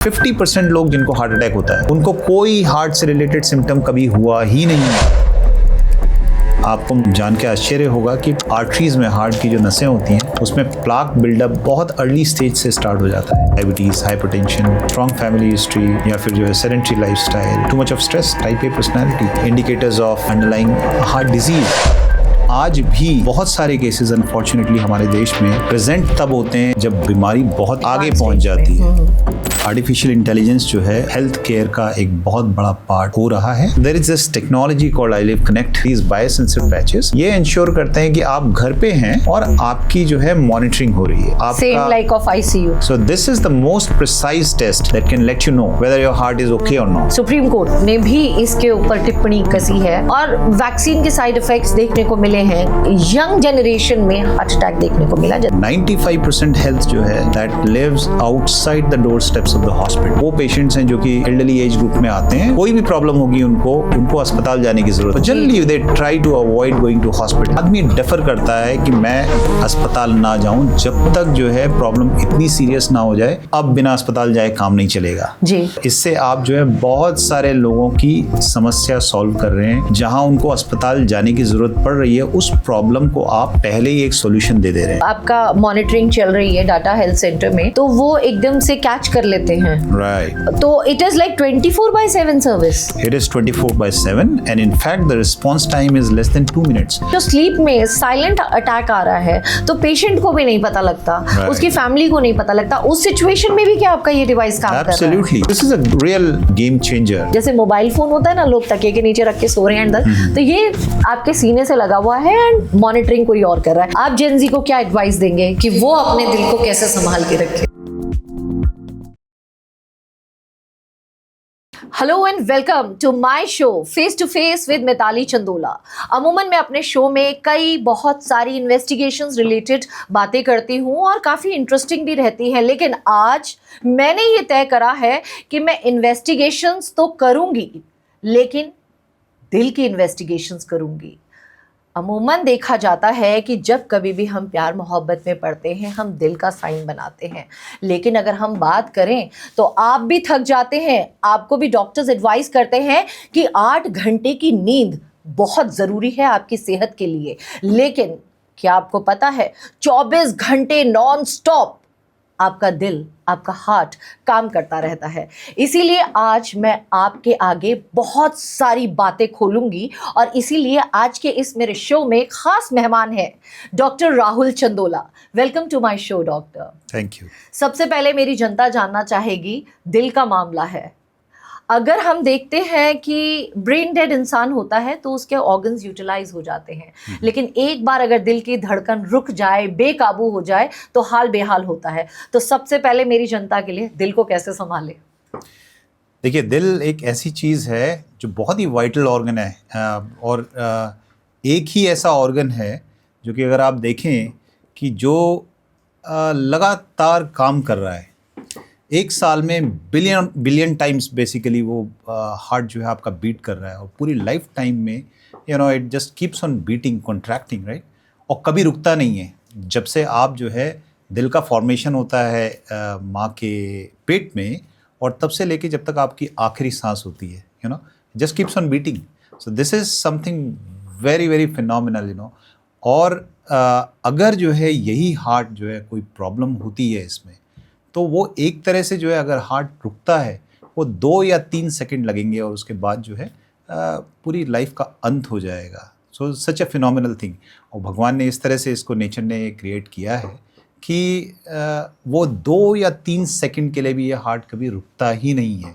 50% लोग जिनको heart attack होता है उनको कोई हार्ट से रिलेटेड सिम्टम कभी हुआ ही नहीं है। आपको जान के आश्चर्य होगा कि आर्टरीज में हार्ट की जो नसें होती हैं उसमें प्लाक बिल्डअप बहुत अर्ली स्टेज से स्टार्ट हो जाता है। Diabetes, hypertension, strong family history या फिर जो है sedentary lifestyle, to much of stress, type A personality, indicators of underlying heart disease. आज भी बहुत सारे केसेस अनफॉर्चुनेटली हमारे देश में प्रेजेंट तब होते हैं जब बीमारी बहुत आगे पहुंच जाती है। आर्टिफिशियल इंटेलिजेंस जो है हेल्थ केयर का एक बहुत बड़ा पार्ट हो रहा है। There is this technology called I live connect, these biosensor patches. ये इंश्योर करते हैं कि आप घर पे हैं और आपकी जो है मॉनिटरिंग हो रही है आपका, same like of ICU। So this is the most precise test that can let you know whether your heart is okay और नॉट। सुप्रीम कोर्ट ने भी इसके ऊपर टिप्पणी कसी है और वैक्सीन के साइड इफेक्ट्स देखने को मिले हैं। यंग जनरेशन में हार्ट अटैक देखने को मिला। 95% हेल्थ जो है that lives outside the door steps of the hospital. वो पेशेंट्स हैं जो कि एल्डरली एज ग्रुप में आते हैं, कोई भी प्रॉब्लम होगी उनको अस्पताल जाने की जरूरत है। Generally they try to avoid going to hospital. आदमी डिफर करता है कि मैं अस्पताल ना जाऊं जब तक जो है प्रॉब्लम इतनी सीरियस ना हो जाए। अब बिना अस्पताल जाए काम नहीं चलेगा जी। इससे आप जो है बहुत सारे लोगों की समस्या सॉल्व कर रहे हैं। जहां उनको अस्पताल जाने की जरूरत पड़ रही है उस प्रॉब्लम को आप पहले ही एक सॉल्यूशन दे रहे हैं। आपका मॉनिटरिंग चल रही है डाटा हेल्थ सेंटर में, तो वो एकदम से कैच कर लेते हैं। राइट। तो it is like 24/7 service. It is 24/7 and in fact the response time is less than 2 minutes. जो स्लीप में साइलेंट अटैक आ रहा है तो पेशेंट को भी नहीं पता लगता, उसकी फैमिली को नहीं पता लगता। उस सिचुएशन में भी क्या आपका ये डिवाइस काम कर रहा है? Absolutely. This is a real game changer. जैसे मोबाइल फोन होता है ना, लोग तकिए के नीचे रख के सो रहे हैं अंदर, तो ये आपके सीने से लगा हुआ है एंड मॉनिटरिंग कोई और कर रहा है। आप जेन ज़ी को क्या एडवाइस देंगे कि वो अपने दिल को कैसे संभाल के रखे? Hello and welcome to my show face to face with Mitali Chandola. अमूमन मैं अपने शो में बहुत सारी इन्वेस्टिगेशंस रिलेटेड बातें करती हूँ और काफ़ी इंटरेस्टिंग भी रहती हैं, लेकिन आज मैंने ये तय करा है कि मैं इन्वेस्टिगेशंस तो करूँगी लेकिन दिल की इन्वेस्टिगेशंस करूँगी। अमूमन देखा जाता है कि जब कभी भी हम प्यार मोहब्बत में पड़ते हैं हम दिल का साइन बनाते हैं, लेकिन अगर हम बात करें तो आप भी थक जाते हैं। आपको भी डॉक्टर्स एडवाइस करते हैं कि 8 घंटे की नींद बहुत ज़रूरी है आपकी सेहत के लिए, लेकिन क्या आपको पता है 24 घंटे नॉन स्टॉप आपका दिल, आपका हार्ट काम करता रहता है। इसीलिए आज मैं आपके आगे बहुत सारी बातें खोलूंगी और इसीलिए आज के इस मेरे शो में खास मेहमान है doctor Rahul Chandola. Welcome to my show doctor. Thank you. सबसे पहले मेरी जनता जानना चाहेगी, दिल का मामला है। अगर हम देखते हैं कि ब्रेन डेड इंसान होता है तो उसके ऑर्गन्स यूटिलाइज हो जाते हैं, लेकिन एक बार अगर दिल की धड़कन रुक जाए, बेकाबू हो जाए तो हाल बेहाल होता है। तो सबसे पहले मेरी जनता के लिए दिल को कैसे संभाले? देखिए, दिल एक ऐसी चीज़ है जो बहुत ही वाइटल ऑर्गन है और एक ही ऐसा ऑर्गन है जो कि अगर आप देखें कि जो लगातार काम कर रहा है। एक साल में बिलियन टाइम्स बेसिकली वो हार्ट जो है आपका बीट कर रहा है और पूरी लाइफ टाइम में it just keeps on beating, contracting, right, और कभी रुकता नहीं है। जब से आप जो है दिल का फॉर्मेशन होता है माँ के पेट में और तब से लेके जब तक आपकी आखिरी सांस होती है, just keeps on beating. So this is something very very phenomenal, और अगर जो है यही हार्ट जो है कोई प्रॉब्लम होती है इसमें, तो वो एक तरह से जो है अगर हार्ट रुकता है वो 2 या 3 सेकंड लगेंगे और उसके बाद जो है पूरी लाइफ का अंत हो जाएगा। सो सच अ फिनोमिनल थिंग। और भगवान ने इस तरह से इसको, नेचर ने क्रिएट किया है कि वो 2 या 3 सेकंड के लिए भी ये हार्ट कभी रुकता ही नहीं है।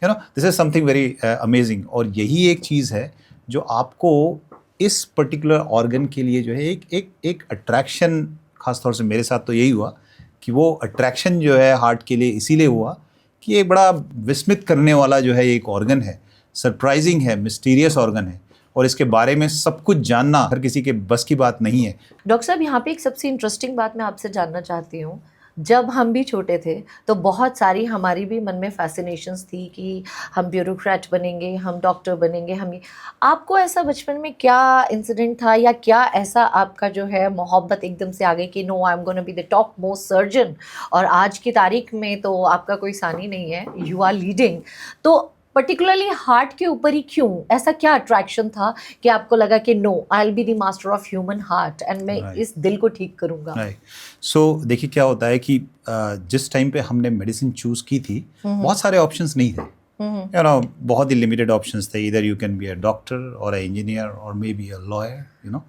This is something very amazing. और यही एक चीज़ है जो आपको इस पर्टिकुलर ऑर्गन के लिए जो है एक अट्रैक्शन, खासतौर से मेरे साथ तो यही हुआ कि वो अट्रैक्शन जो है हार्ट के लिए इसीलिए हुआ कि एक बड़ा विस्मित करने वाला जो है एक ऑर्गन है, सरप्राइजिंग है, मिस्टीरियस ऑर्गन है और इसके बारे में सब कुछ जानना हर किसी के बस की बात नहीं है। डॉक्टर साहब, यहाँ पे एक सबसे इंटरेस्टिंग बात मैं आपसे जानना चाहती हूँ। जब हम भी छोटे थे तो बहुत सारी हमारी भी मन में फैसिनेशंस थी कि हम ब्यूरोक्रेट बनेंगे, हम डॉक्टर बनेंगे, हम ये। आपको ऐसा बचपन में क्या इंसिडेंट था या क्या ऐसा आपका जो है मोहब्बत एकदम से आ गई कि no I am gonna be the top most surgeon, और आज की तारीख में तो आपका कोई सानी नहीं है, यू आर लीडिंग। तो पर्टिकुलरली हार्ट के ऊपर ही क्यों, ऐसा क्या अट्रैक्शन था कि आपको लगा कि no I will be the master of human heart and मैं Right. इस दिल को ठीक करूंगा? राइट। सो देखिए क्या होता है कि जिस टाइम पे हमने मेडिसिन चूज की थी, बहुत सारे ऑप्शंस नहीं थे, यू नो, बहुत ही लिमिटेड ऑप्शंस थे। इधर you can be a doctor और अ इंजीनियर और may be a lawyer, you know.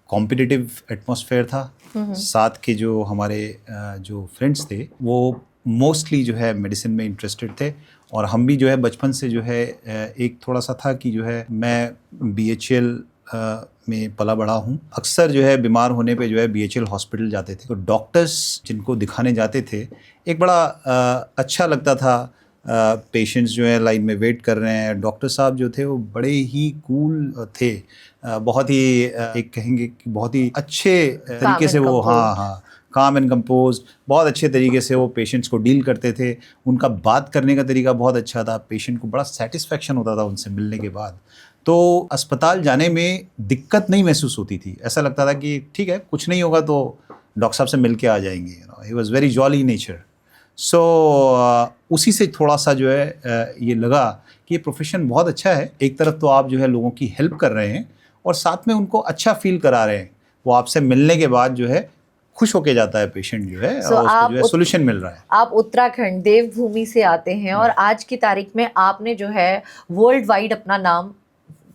Competitive atmosphere था। साथ के जो हमारे जो फ्रेंड्स थे वो मोस्टली जो है मेडिसिन में इंटरेस्टेड थे, और हम भी जो है बचपन से जो है एक थोड़ा सा था कि जो है मैं BHL में पला बड़ा हूँ। अक्सर जो है बीमार होने पे जो है BHL हॉस्पिटल जाते थे, तो डॉक्टर्स जिनको दिखाने जाते थे एक बड़ा अच्छा लगता था। पेशेंट्स जो है लाइन में वेट कर रहे हैं, डॉक्टर साहब जो थे वो बड़े ही कूल थे, बहुत ही एक कहेंगे कि बहुत ही अच्छे तरीके से वो, हाँ हाँ, काम एंड कंपोज, बहुत अच्छे तरीके से वो पेशेंट्स को डील करते थे। उनका बात करने का तरीका बहुत अच्छा था, पेशेंट को बड़ा सेटिस्फेक्शन होता था उनसे मिलने के बाद। तो अस्पताल जाने में दिक्कत नहीं महसूस होती थी, ऐसा लगता था कि ठीक है कुछ नहीं होगा तो डॉक्टर साहब से मिल के आ जाएंगे। He was very jolly nature. So उसी से थोड़ा सा जो है ये लगा कि ये प्रोफेशन बहुत अच्छा है। एक तरफ तो आप जो है लोगों की हेल्प कर रहे हैं और साथ में उनको अच्छा फील करा रहे हैं, वो आपसे मिलने के बाद जो है खुश होके जाता है पेशेंट जो है, और उसको जो है सोल्यूशन मिल रहा है। आप उत्तराखंड देवभूमि से आते हैं और आज की तारीख में आपने जो है वर्ल्ड वाइड अपना नाम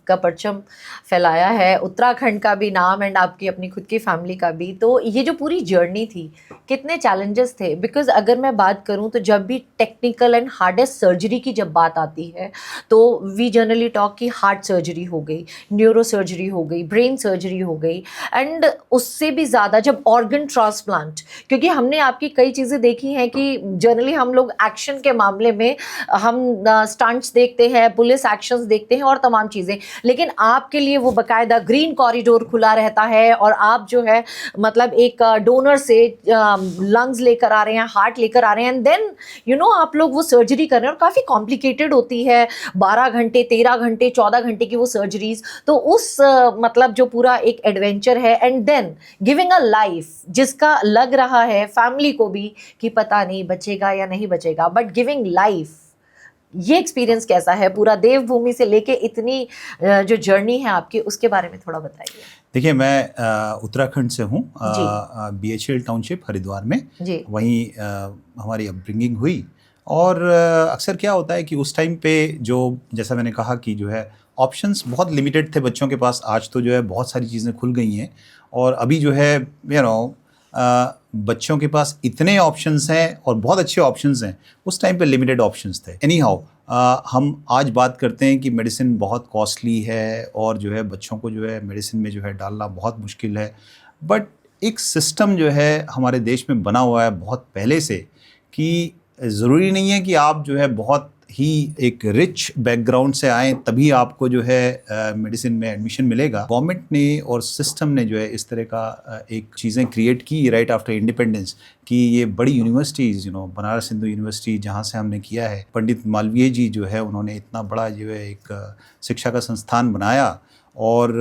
का परचम फैलाया है, उत्तराखंड का भी नाम एंड आपकी अपनी खुद की फैमिली का भी। तो ये जो पूरी जर्नी थी, कितने चैलेंजेस थे? बिकॉज अगर मैं बात करूं तो जब भी टेक्निकल एंड हार्डेस्ट सर्जरी की जब बात आती है तो वी जनरली टॉक कि हार्ट सर्जरी हो गई, न्यूरो सर्जरी हो गई, ब्रेन सर्जरी हो गई, एंड उससे भी ज़्यादा जब ऑर्गन ट्रांसप्लांट, क्योंकि हमने आपकी कई चीज़ें देखी हैं कि जनरली हम लोग एक्शन के मामले में हम स्टंट्स देखते हैं, पुलिस एक्शंस देखते हैं और तमाम चीज़ें, लेकिन आपके लिए वो बकायदा ग्रीन कॉरिडोर खुला रहता है और आप जो है मतलब एक डोनर से लंग्स लेकर आ रहे हैं, हार्ट लेकर आ रहे हैं, एंड देन यू नो आप लोग वो सर्जरी कर रहे हैं और काफ़ी कॉम्प्लिकेटेड होती है, 12 घंटे 13 घंटे 14 घंटे की वो सर्जरीज। तो उस मतलब जो पूरा एक एडवेंचर है and then giving a life, जिसका लग रहा है फैमिली को भी कि पता नहीं बचेगा या नहीं बचेगा, बट गिविंग लाइफ, ये एक्सपीरियंस कैसा है पूरा देवभूमि से लेके इतनी जो जर्नी है आपकी, उसके बारे में थोड़ा बताइए। देखिए मैं उत्तराखंड से हूँ, BHL टाउनशिप हरिद्वार में जी। वहीं हमारी अपब्रिंगिंग हुई। और अक्सर क्या होता है कि उस टाइम पे जो जैसा मैंने कहा कि जो है ऑप्शंस बहुत लिमिटेड थे बच्चों के पास। आज तो जो है बहुत सारी चीज़ें खुल गई हैं, और अभी जो है यू नो बच्चों के पास इतने ऑप्शंस हैं और बहुत अच्छे ऑप्शंस हैं। उस टाइम पे लिमिटेड ऑप्शंस थे। एनी हाउ हम आज बात करते हैं कि मेडिसिन बहुत कॉस्टली है और जो है बच्चों को जो है मेडिसिन में जो है डालना बहुत मुश्किल है। बट एक सिस्टम जो है हमारे देश में बना हुआ है बहुत पहले से, कि ज़रूरी नहीं है कि आप जो है बहुत ही एक रिच बैकग्राउंड से आए तभी आपको जो है मेडिसिन में एडमिशन मिलेगा। गवर्नमेंट ने और सिस्टम ने जो है इस तरह का एक चीज़ें क्रिएट की राइट आफ्टर इंडिपेंडेंस, कि ये बड़ी universities, you know, Banaras Hindu university जहाँ से हमने किया है, पंडित मालवीय जी जो है उन्होंने इतना बड़ा जो है एक शिक्षा का संस्थान बनाया, और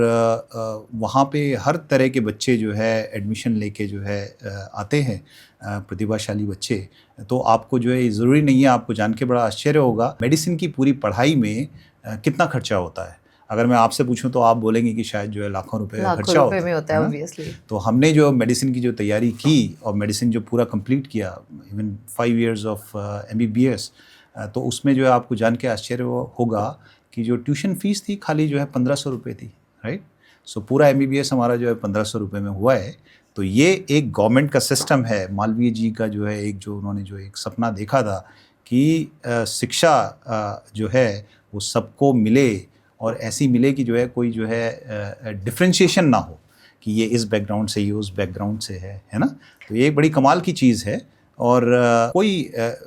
वहाँ पे हर तरह के बच्चे जो है एडमिशन लेके जो है आते हैं, प्रतिभाशाली बच्चे। तो आपको जो है ज़रूरी नहीं है, आपको जान के बड़ा आश्चर्य होगा मेडिसिन की पूरी पढ़ाई में कितना खर्चा होता है। अगर मैं आपसे पूछूं तो आप बोलेंगे कि शायद जो है लाखों रुपए का खर्चा होता है ऑब्वियसली। तो हमने जो मेडिसिन की जो तैयारी की और मेडिसिन जो पूरा कंप्लीट किया, इवन 5 years ऑफ MBBS, तो उसमें जो है आपको जान के आश्चर्य होगा कि जो ट्यूशन फीस थी खाली जो है 1500 रुपये थी, राइट। सो पूरा MBBS हमारा जो है 1500 रुपये में हुआ है। तो ये एक गवर्नमेंट का सिस्टम है। मालवीय जी का जो है एक जो उन्होंने जो एक सपना देखा था कि शिक्षा जो है वो सबको मिले और ऐसी मिले कि जो है कोई जो है डिफ्रेंशिएशन ना हो कि ये इस बैकग्राउंड से, ये उस बैकग्राउंड से है ना। तो ये एक बड़ी कमाल की चीज़ है। और कोई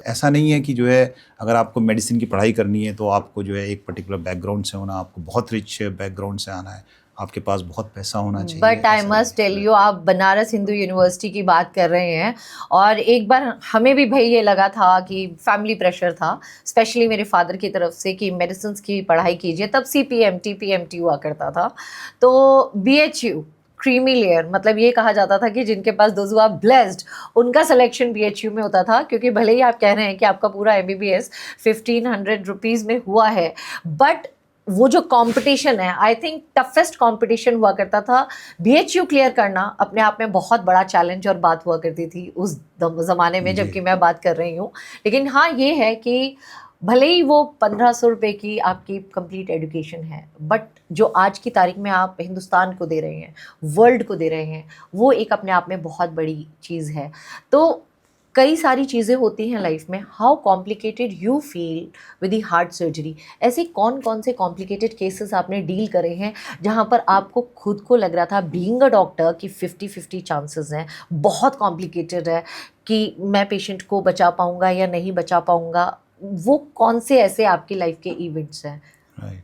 ऐसा नहीं है कि जो है अगर आपको मेडिसिन की पढ़ाई करनी है तो आपको जो है एक पर्टिकुलर बैकग्राउंड से होना, आपको बहुत रिच बैकग्राउंड से आना है। आपके पास बहुत पैसा होना चाहिए। बट आई ऐसा मस्ट नहीं टेल है। यू, आप बनारस हिंदू यूनिवर्सिटी की बात कर रहे हैं और एक बार हमें भी भाई ये लगा था कि फैमिली प्रेशर था, स्पेशली मेरे फादर की तरफ से कि मेडिसिन की पढ़ाई कीजिए, तब CPMT PMT हुआ करता था। तो BHU क्रीमी लेयर, मतलब ये कहा जाता था कि जिनके पास दोस्तों आप ब्लेस्ड, उनका सिलेक्शन BHU में होता था, क्योंकि भले ही आप कह रहे हैं कि आपका पूरा MBBS 1500 रुपीज़ में हुआ है, बट वो जो कंपटीशन है, आई थिंक टफेस्ट कंपटीशन हुआ करता था। BHU क्लियर करना अपने आप में बहुत बड़ा चैलेंज और बात हुआ करती थी उस ज़माने में, जी। जबकि मैं बात कर रही हूँ। लेकिन हाँ, ये है कि भले ही वो 1500 रुपये की आपकी कंप्लीट एजुकेशन है, बट जो आज की तारीख में आप हिंदुस्तान को दे रहे हैं, वर्ल्ड को दे रहे हैं, वो एक अपने आप में बहुत बड़ी चीज़ है। तो कई सारी चीज़ें होती हैं लाइफ में। How complicated you feel with the heart surgery? ऐसे कौन कौन से कॉम्प्लिकेटेड केसेस आपने डील करे हैं जहाँ पर आपको खुद को लग रहा था बीइंग अ डॉक्टर कि 50-50 चांसेस हैं, बहुत कॉम्प्लिकेटेड है, कि मैं पेशेंट को बचा पाऊँगा या नहीं बचा पाऊँगा? वो कौन से ऐसे आपकी लाइफ के इवेंट्स हैं? राइट।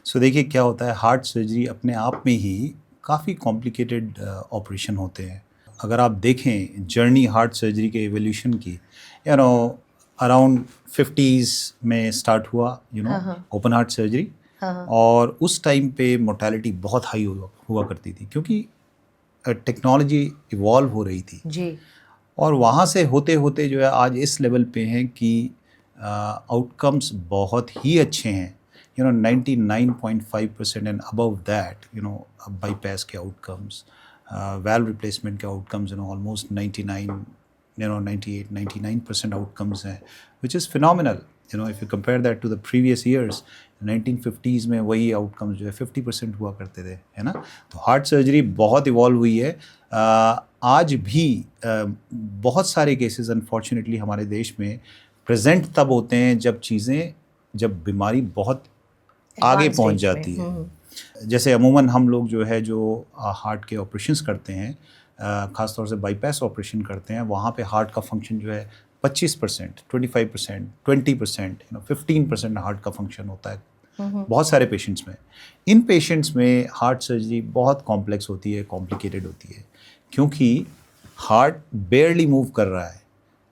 सो देखिए क्या होता है, हार्ट सर्जरी अपने आप में ही काफ़ी कॉम्प्लिकेटेड ऑपरेशन होते हैं। अगर आप देखें जर्नी हार्ट सर्जरी के एवोल्यूशन की, अराउंड 50s में स्टार्ट हुआ, ओपन हार्ट सर्जरी। और उस टाइम पे मोर्टेलिटी बहुत हाई हुआ करती थी, क्योंकि टेक्नोलॉजी इवॉल्व हो रही थी। जी। और वहाँ से होते होते जो है आज इस लेवल पे हैं कि आउटकम्स बहुत ही अच्छे हैं। 99.5% एंड अबव दैट, बाईपास के आउटकम्स, वाल्व रिप्लेसमेंट के आउटकम्स, ऑलमोस्ट 98-99% आउटकम्स हैं, which is phenomenal. If you compare that to the previous years, 1950s में वही आउटकम्स जो है 50% हुआ करते थे, है ना। तो हार्ट सर्जरी बहुत इवॉल्व हुई है। आज भी बहुत सारे केसेस अनफॉर्चुनेटली हमारे देश में प्रेजेंट तब होते हैं जब बीमारी बहुत आगे Advanced पहुंच stage में। जाती है। जैसे अमूमन हम लोग जो है जो हार्ट के ऑपरेशंस करते हैं, ख़ासतौर से बाईपास ऑपरेशन करते हैं, वहाँ पे हार्ट का फंक्शन जो है 25%, 25%, 20%, 15% हार्ट का फंक्शन होता है बहुत सारे पेशेंट्स में। इन पेशेंट्स में हार्ट सर्जरी बहुत कॉम्प्लेक्स होती है, कॉम्प्लिकेटेड होती है, क्योंकि हार्ट बेयरली मूव कर रहा है,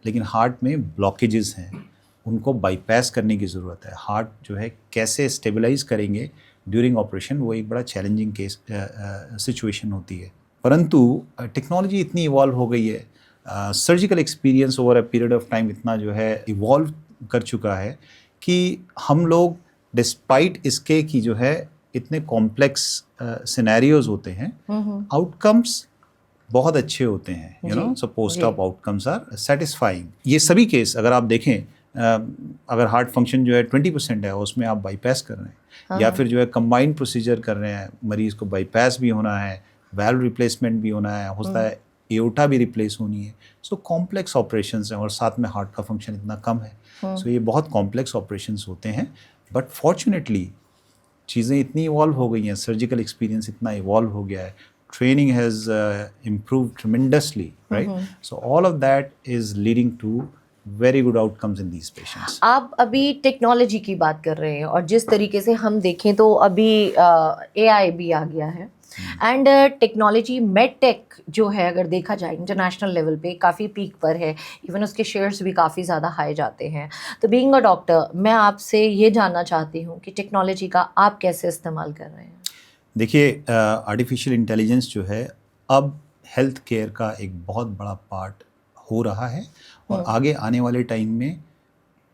लेकिन हार्ट में ब्लॉकेजेस हैं, उनको बाईपास करने की ज़रूरत है। हार्ट जो है कैसे स्टेबलाइज करेंगे ड्यूरिंग ऑपरेशन, वो एक बड़ा चैलेंजिंग केस सिचुएशन होती है। परंतु टेक्नोलॉजी इतनी इवॉल्व हो गई है, surgical experience over a period of time इतना जो है इवॉल्व कर चुका है कि हम लोग डिस्पाइट इसके कि जो है इतने कॉम्प्लेक्स सिनेरियोज होते हैं, आउटकम्स बहुत अच्छे होते हैं, so post op outcomes are satisfying. ये सभी केस अगर आप देखें, अगर हार्ट फंक्शन जो है 20% है, उसमें आप बाईपास कर रहे हैं, या फिर जो है कंबाइंड प्रोसीजर कर रहे हैं, मरीज़ को बाईपास भी होना है, वाल्व रिप्लेसमेंट भी होना है, होता है एओर्टा भी रिप्लेस होनी है। सो कॉम्प्लेक्स ऑपरेशंस हैं, और साथ में हार्ट का फंक्शन इतना कम है, सो ये बहुत कॉम्प्लेक्स ऑपरेशंस होते हैं। बट फॉर्चुनेटली चीज़ें इतनी इवॉल्व हो गई हैं, सर्जिकल एक्सपीरियंस इतना इवॉल्व हो गया है, training has improved tremendously, right? So all of that is leading to very good outcomes in these patients. आप अभी टेक्नोलॉजी की बात कर रहे हैं, और जिस तरीके से हम देखें तो अभी AI भी आ गया है, एंड टेक्नोलॉजी मेडटेक जो है अगर देखा जाए इंटरनेशनल लेवल पे काफ़ी पीक पर है, इवन उसके शेयर्स भी काफ़ी ज़्यादा हाई जाते हैं। तो बीइंग अ डॉक्टर मैं आपसे ये जानना चाहती हूँ कि टेक्नोलॉजी का आप कैसे इस्तेमाल कर रहे हैं? देखिए, आर्टिफिशियल इंटेलिजेंस जो है अब हेल्थ केयर का एक बहुत बड़ा पार्ट हो रहा है, और आगे आने वाले टाइम में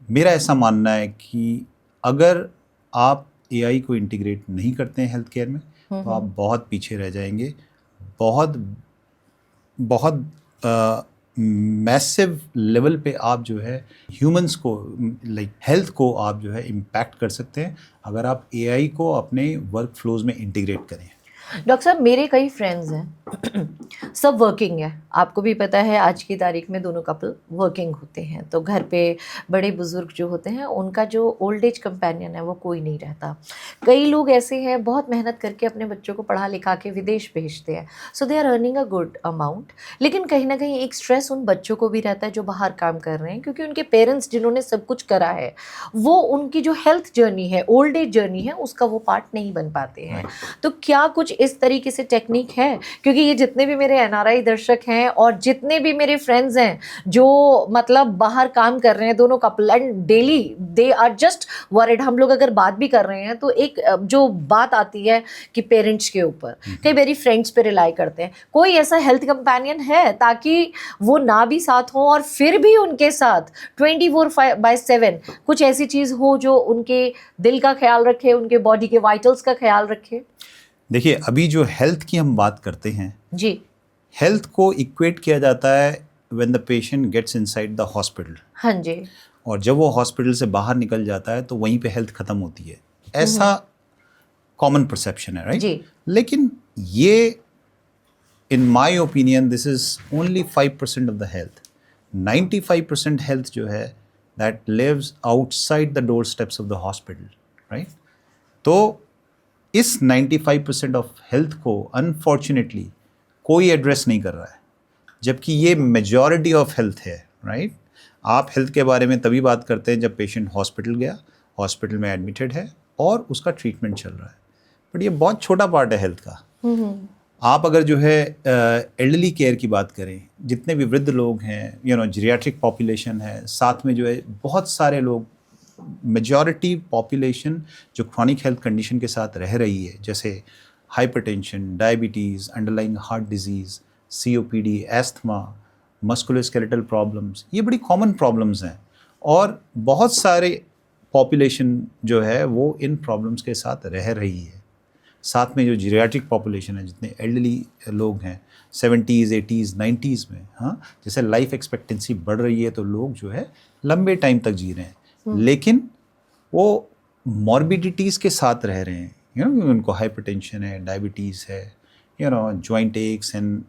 मेरा ऐसा मानना है कि अगर आप AI को इंटीग्रेट नहीं करते हैं हेल्थ केयर में, तो आप बहुत पीछे रह जाएंगे। बहुत बहुत मैसिव लेवल पे आप जो है ह्यूमंस को, लाइक हेल्थ को आप जो है इम्पैक्ट कर सकते हैं, अगर आप AI को अपने वर्क फ्लोज में इंटीग्रेट करें। डॉक्टर साहब, मेरे कई फ्रेंड्स हैं सब वर्किंग है, आपको भी पता है आज की तारीख में दोनों कपल वर्किंग होते हैं, तो घर पे बड़े बुजुर्ग जो होते हैं उनका जो ओल्ड एज कंपेनियन है वो कोई नहीं रहता। कई लोग ऐसे हैं बहुत मेहनत करके अपने बच्चों को पढ़ा लिखा के विदेश भेजते हैं, so they are earning a good amount, लेकिन कहीं ना कहीं एक स्ट्रेस उन बच्चों को भी रहता है जो बाहर काम कर रहे हैं, क्योंकि उनके पेरेंट्स जिन्होंने सब कुछ करा है वो उनकी जो हेल्थ जर्नी है, ओल्ड एज जर्नी है, उसका वो पार्ट नहीं बन पाते हैं। तो क्या कुछ इस तरीके से टेक्निक है? क्योंकि ये जितने भी मेरे एनआरआई दर्शक हैं और जितने भी मेरे फ्रेंड्स हैं जो मतलब बाहर काम कर रहे हैं, दोनों couple, and daily they are just worried. हम लोग अगर बात भी कर रहे हैं तो एक जो बात आती है कि पेरेंट्स के ऊपर, कई बारी फ्रेंड्स पे रिलाई करते हैं। कोई ऐसा हेल्थ कंपेनियन है ताकि वो ना भी साथ हो और फिर भी उनके साथ 24/7 कुछ ऐसी चीज़ हो जो उनके दिल का ख्याल रखे, उनके बॉडी के वाइटल्स का ख्याल रखे? देखिए, अभी जो हेल्थ की हम बात करते हैं, जी। हेल्थ को इक्वेट किया जाता है when the patient gets inside the hospital, हाँ जी। और जब वो हॉस्पिटल से बाहर निकल जाता है तो वहीं पे हेल्थ खत्म होती है, ऐसा कॉमन परसेप्शन है, राइट? जी। लेकिन ये, in my opinion, this is only 5% of the health. 95% health जो है that lives outside the door steps of the hospital, right? तो इस 95% ऑफ हेल्थ को अनफॉर्चुनेटली कोई एड्रेस नहीं कर रहा है, जबकि ये मेजॉरिटी ऑफ हेल्थ है, राइट? आप हेल्थ के बारे में तभी बात करते हैं जब पेशेंट हॉस्पिटल गया, हॉस्पिटल में एडमिटेड है और उसका ट्रीटमेंट चल रहा है, बट ये बहुत छोटा पार्ट है हेल्थ का। आप अगर जो है एल्डरली केयर की बात करें, जितने भी वृद्ध लोग हैं, जीरियाट्रिक पॉपुलेशन है, साथ में जो है बहुत सारे लोग, मेजॉरिटी पॉपुलेशन जो क्रॉनिक हेल्थ कंडीशन के साथ रह रही है, जैसे hypertension, diabetes, underlying heart disease, COPD, asthma, musculoskeletal problems, ये बड़ी कॉमन प्रॉब्लम्स हैं, और बहुत सारे पॉपुलेशन जो है वो इन प्रॉब्लम्स के साथ रह रही है। साथ में जो जीरियाट्रिक पॉपुलेशन है, जितने एल्डरली लोग हैं 70s, 80s, 90s में, हाँ, जैसे लाइफ एक्सपेक्टेंसी बढ़ रही है तो लोग जो है लंबे टाइम तक जी रहे हैं, लेकिन वो मॉर्बिडिटीज़ के साथ रह रहे हैं। उनको हाइपरटेंशन है, डायबिटीज़ है, joint x and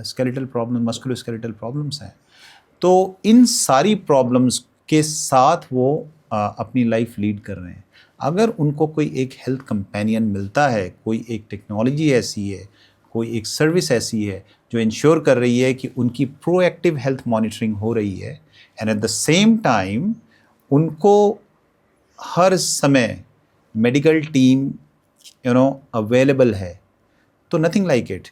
skeletal problem, musculoskeletal problems हैं। तो इन सारी प्रॉब्लम्स के साथ वो अपनी लाइफ लीड कर रहे हैं। अगर उनको कोई एक हेल्थ कंपेनियन मिलता है, कोई एक टेक्नोलॉजी ऐसी है, कोई एक सर्विस ऐसी है जो इंश्योर कर रही है कि उनकी प्रोएक्टिव हेल्थ मॉनिटरिंग हो रही है, and at the same time उनको हर समय मेडिकल टीम अवेलेबल है, तो नथिंग लाइक इट।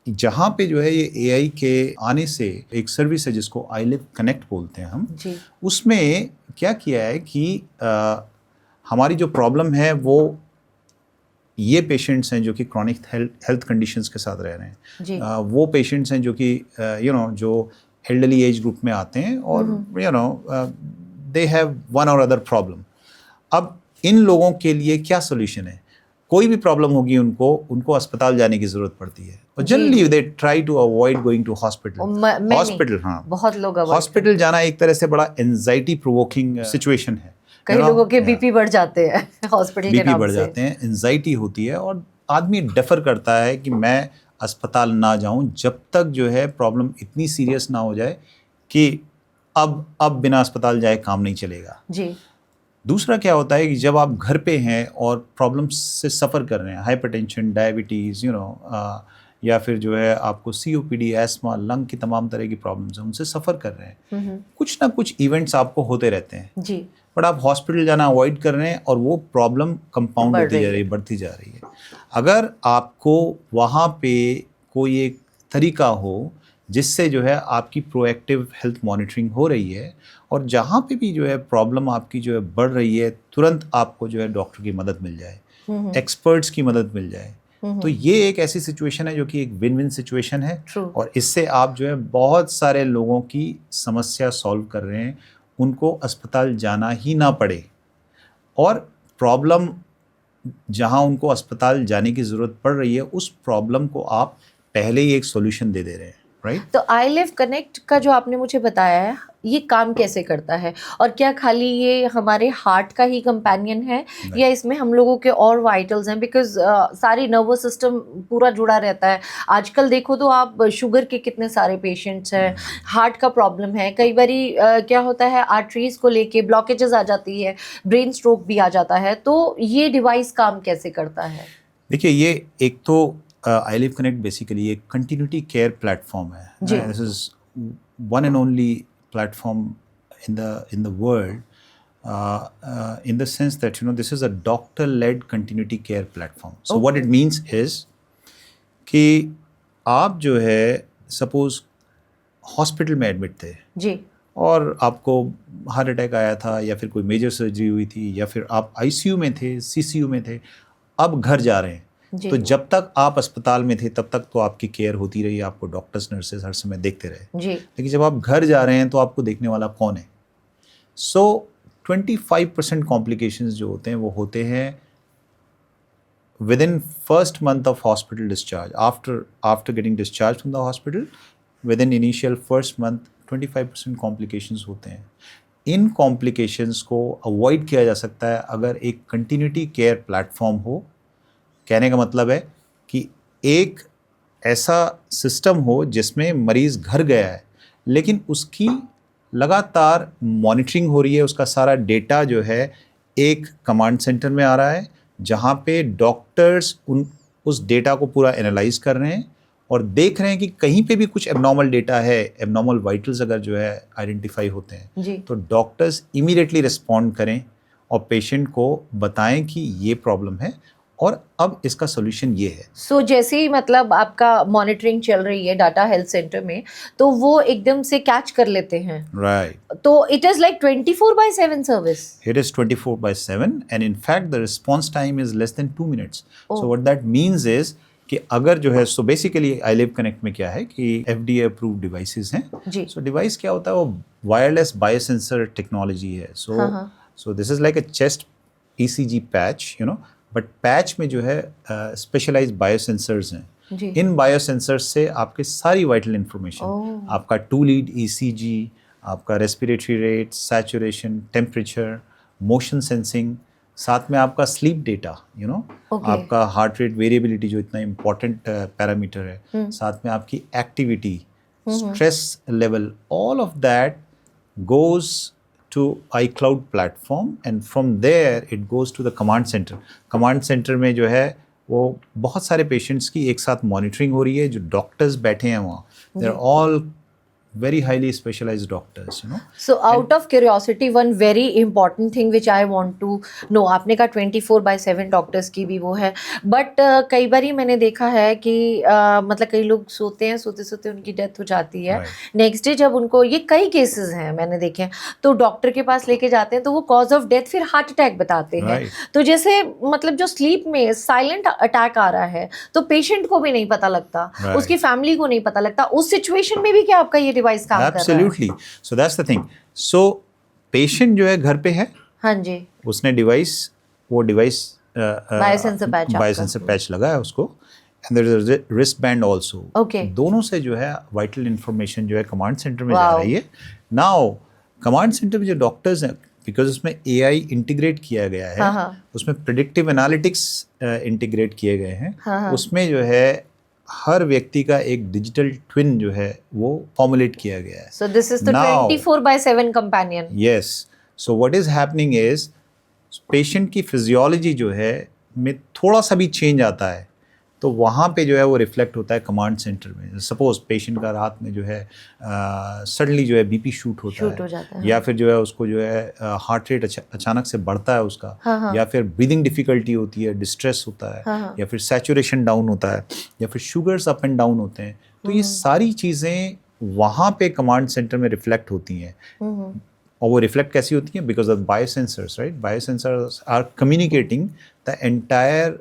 जहाँ पे जो है ये AI के आने से एक सर्विस है जिसको iLive कनेक्ट बोलते हैं हम जी। उसमें क्या किया है कि हमारी जो प्रॉब्लम है वो ये पेशेंट्स हैं जो कि क्रॉनिक हेल्थ कंडीशंस के साथ रह रहे हैं, जी। वो पेशेंट्स हैं जो कि जो एल्डरली एज ग्रुप में आते हैं और दे हैव वन और अदर प्रॉब्लम। अब इन लोगों के लिए क्या सोल्यूशन है? कोई भी प्रॉब्लम होगी उनको अस्पताल जाने की जरूरत पड़ती है, और generally they try to avoid going to hospital. Hospital, हाँ, बहुत लोग हॉस्पिटल जाना एक तरह से बड़ा एंजाइटी प्रोवोकिंग सिचुएशन है। कई लोगों के BP बढ़ जाते हैं हॉस्पिटल के नाम से। BP बढ़ जाते हैं, एंजाइटी होती है, और आदमी डेफर करता है कि मैं अस्पताल ना जाऊं जब तक जो है प्रॉब्लम इतनी सीरियस ना हो जाए कि अब बिना अस्पताल जाए काम नहीं चलेगा। जी। दूसरा क्या होता है कि जब आप घर पे हैं और प्रॉब्लम्स से सफ़र कर रहे हैं, हाइपरटेंशन, डायबिटीज़, या फिर जो है आपको COPD, एस्थमा, लंग की तमाम तरह की प्रॉब्लम्स हैं, उनसे सफ़र कर रहे हैं, कुछ ना कुछ इवेंट्स आपको होते रहते हैं जी। बट आप हॉस्पिटल जाना अवॉइड कर रहे हैं और वो प्रॉब्लम कंपाउंड होती जा रही है, बढ़ती जा रही है। अगर आपको वहाँ पे कोई एक तरीका हो जिससे जो है आपकी प्रोएक्टिव हेल्थ मॉनिटरिंग हो रही है, और जहाँ पे भी जो है प्रॉब्लम आपकी जो है बढ़ रही है, तुरंत आपको जो है डॉक्टर की मदद मिल जाए, एक्सपर्ट्स की मदद मिल जाए, तो ये एक ऐसी सिचुएशन है जो कि एक विन विन सिचुएशन है। True. और इससे आप जो है बहुत सारे लोगों की समस्या सॉल्व कर रहे हैं, उनको अस्पताल जाना ही ना पड़े, और प्रॉब्लम जहाँ उनको अस्पताल जाने की ज़रूरत पड़ रही है उस प्रॉब्लम को आप पहले ही एक सॉल्यूशन दे दे रहे हैं, राइट? तो iLive कनेक्ट का जो आपने मुझे बताया है, ये काम कैसे करता है, और क्या खाली ये हमारे हार्ट का ही कंपेनियन है या इसमें हम लोगों के और वाइटल्स हैं? बिकॉज सारी नर्वस सिस्टम पूरा जुड़ा रहता है। आजकल देखो तो आप शुगर के कितने सारे पेशेंट्स हैं, हार्ट का प्रॉब्लम है, कई बारी क्या होता है आर्टरीज को लेके ब्लॉकेजेस आ जाती है, ब्रेन स्ट्रोक भी आ जाता है। तो ये डिवाइस काम कैसे करता है? देखिए, ये एक तो iLive कनेक्ट बेसिकली एक कंटिन्यूटी केयर प्लेटफॉर्म है। This is one and only platform in the world in the sense that this is a doctor-led continuity care platform. So what it means is कि आप जो है suppose hospital में admit थे जी और आपको heart attack आया था या फिर कोई मेजर सर्जरी हुई थी या फिर आप आईसीयू में थे, सीसीयू में थे, अब घर जा रहे हैं। तो जब तक आप अस्पताल में थे तब तक तो आपकी केयर होती रही, आपको डॉक्टर्स नर्सेज हर समय देखते रहे जी। लेकिन जब आप घर जा रहे हैं तो आपको देखने वाला कौन है? सो 25% कॉम्प्लिकेशंस जो होते हैं वो होते हैं with in first month of hospital discharge. After getting discharge from the hospital with in initial first month 25% complications होते हैं। इन कॉम्प्लिकेशंस को अवॉइड किया जा सकता है अगर एक कंटिन्यूटी केयर प्लेटफॉर्म हो। कहने का मतलब है कि एक ऐसा सिस्टम हो जिसमें मरीज़ घर गया है लेकिन उसकी लगातार मॉनिटरिंग हो रही है, उसका सारा डेटा जो है एक कमांड सेंटर में आ रहा है जहाँ पे डॉक्टर्स उस डेटा को पूरा एनालाइज कर रहे हैं और देख रहे हैं कि कहीं पे भी कुछ एबनॉर्मल डेटा है, एबनॉर्मल वाइटल्स अगर जो है आइडेंटिफाई होते हैं तो डॉक्टर्स इमीडिएटली रिस्पॉन्ड करें और पेशेंट को बताएं कि ये प्रॉब्लम है और अब इसका सोल्यूशन ये है। सो जैसे ही मतलब आपका मॉनिटरिंग चल रही है डाटा हेल्थ सेंटर में तो वो एकदम से कैच कर लेते हैं, राइट? तो it is like 24/7 service. It is 24/7 and in fact the response time is less than 2 minutes. So what that means is कि अगर जो है, सो बेसिकली iLive Connect में क्या है कि FDA अप्रूव्ड डिवाइसेस हैं। सो डिवाइस क्या होता है, वो वायरलेस बायोसेंसर टेक्नोलॉजी है। So this is like a chest ECG patch, but patch में जो है स्पेशलाइज्ड बायोसेंसर्स हैं। इन बायोसेंसर्स से आपके सारी वाइटल इंफॉर्मेशन, आपका 2 लीड ECG, आपका respiratory rate, saturation, temperature, motion sensing, साथ में आपका स्लीप डेटा, आपका हार्ट रेट वेरिएबिलिटी जो इतना इम्पॉर्टेंट पैरामीटर है, साथ में आपकी activity, stress level, all of that goes to iCloud platform and from there it goes to the command center. Command center में जो है वो बहुत सारे पेशेंट्स की एक साथ मॉनिटरिंग हो रही है। जो डॉक्टर्स बैठे हैं वहाँ, they are all very highly specialized doctors, So out of curiosity, one very important thing which I want to know, आपने कहा 24/7 डॉक्टर्स की भी वो है, बट कई बार मैंने देखा है कि मतलब कई लोग सोते हैं, सोते सोते उनकी डेथ हो जाती है। नेक्स्ट डे जब उनको, ये कई केसेस हैं मैंने देखे हैं, तो डॉक्टर के पास लेके जाते हैं तो वो कॉज ऑफ डेथ फिर हार्ट अटैक बताते हैं। तो जैसे मतलब जो स्लीप में साइलेंट अटैक आ रहा है तो पेशेंट को भी नहीं पता लगता, उसकी फैमिली को नहीं पता लगता, उस सिचुएशन में भी क्या आपका ये डिवाइस काम कर रहा है? Absolutely. So that's the thing. So patient जो है घर पे है, हाँ जी, उसने वो डिवाइस बायोसेंसर पैच लगा है उसको, and there is a wrist band also. दोनों से जो है वाइटल इंफॉर्मेशन जो है कमांड सेंटर में जा रही है। नाउ कमांड सेंटर में जो डॉक्टर्स हैं, बिकॉज उसमें AI इंटीग्रेट किया गया है, उसमें प्रेडिक्टिव एनालिटिक्स इंटीग्रेट किए गए हैं, उसमें जो है हर व्यक्ति का एक डिजिटल ट्विन जो है वो फॉर्मुलेट किया गया है। So this is the 24/7 companion. Yes. So what is happening is patient की फिजियोलॉजी जो है में थोड़ा सा भी चेंज आता है तो वहाँ पे जो है वो रिफ्लेक्ट होता है कमांड सेंटर में। सपोज पेशेंट का रात में जो है सडनली जो है BP शूट होता है, या फिर जो है उसको जो है हार्ट रेट अचानक से बढ़ता है उसका, या फिर ब्रीदिंग डिफिकल्टी होती है, डिस्ट्रेस होता है, या फिर सैचुरेशन डाउन होता है, या फिर शुगर्स अप एंड डाउन होते हैं। तो ये सारी चीज़ें वहाँ पे कमांड सेंटर में रिफ्लेक्ट होती हैं। और वो रिफ्लेक्ट कैसी होती हैं? Because of biosensors, right? Biosensors are communicating the entire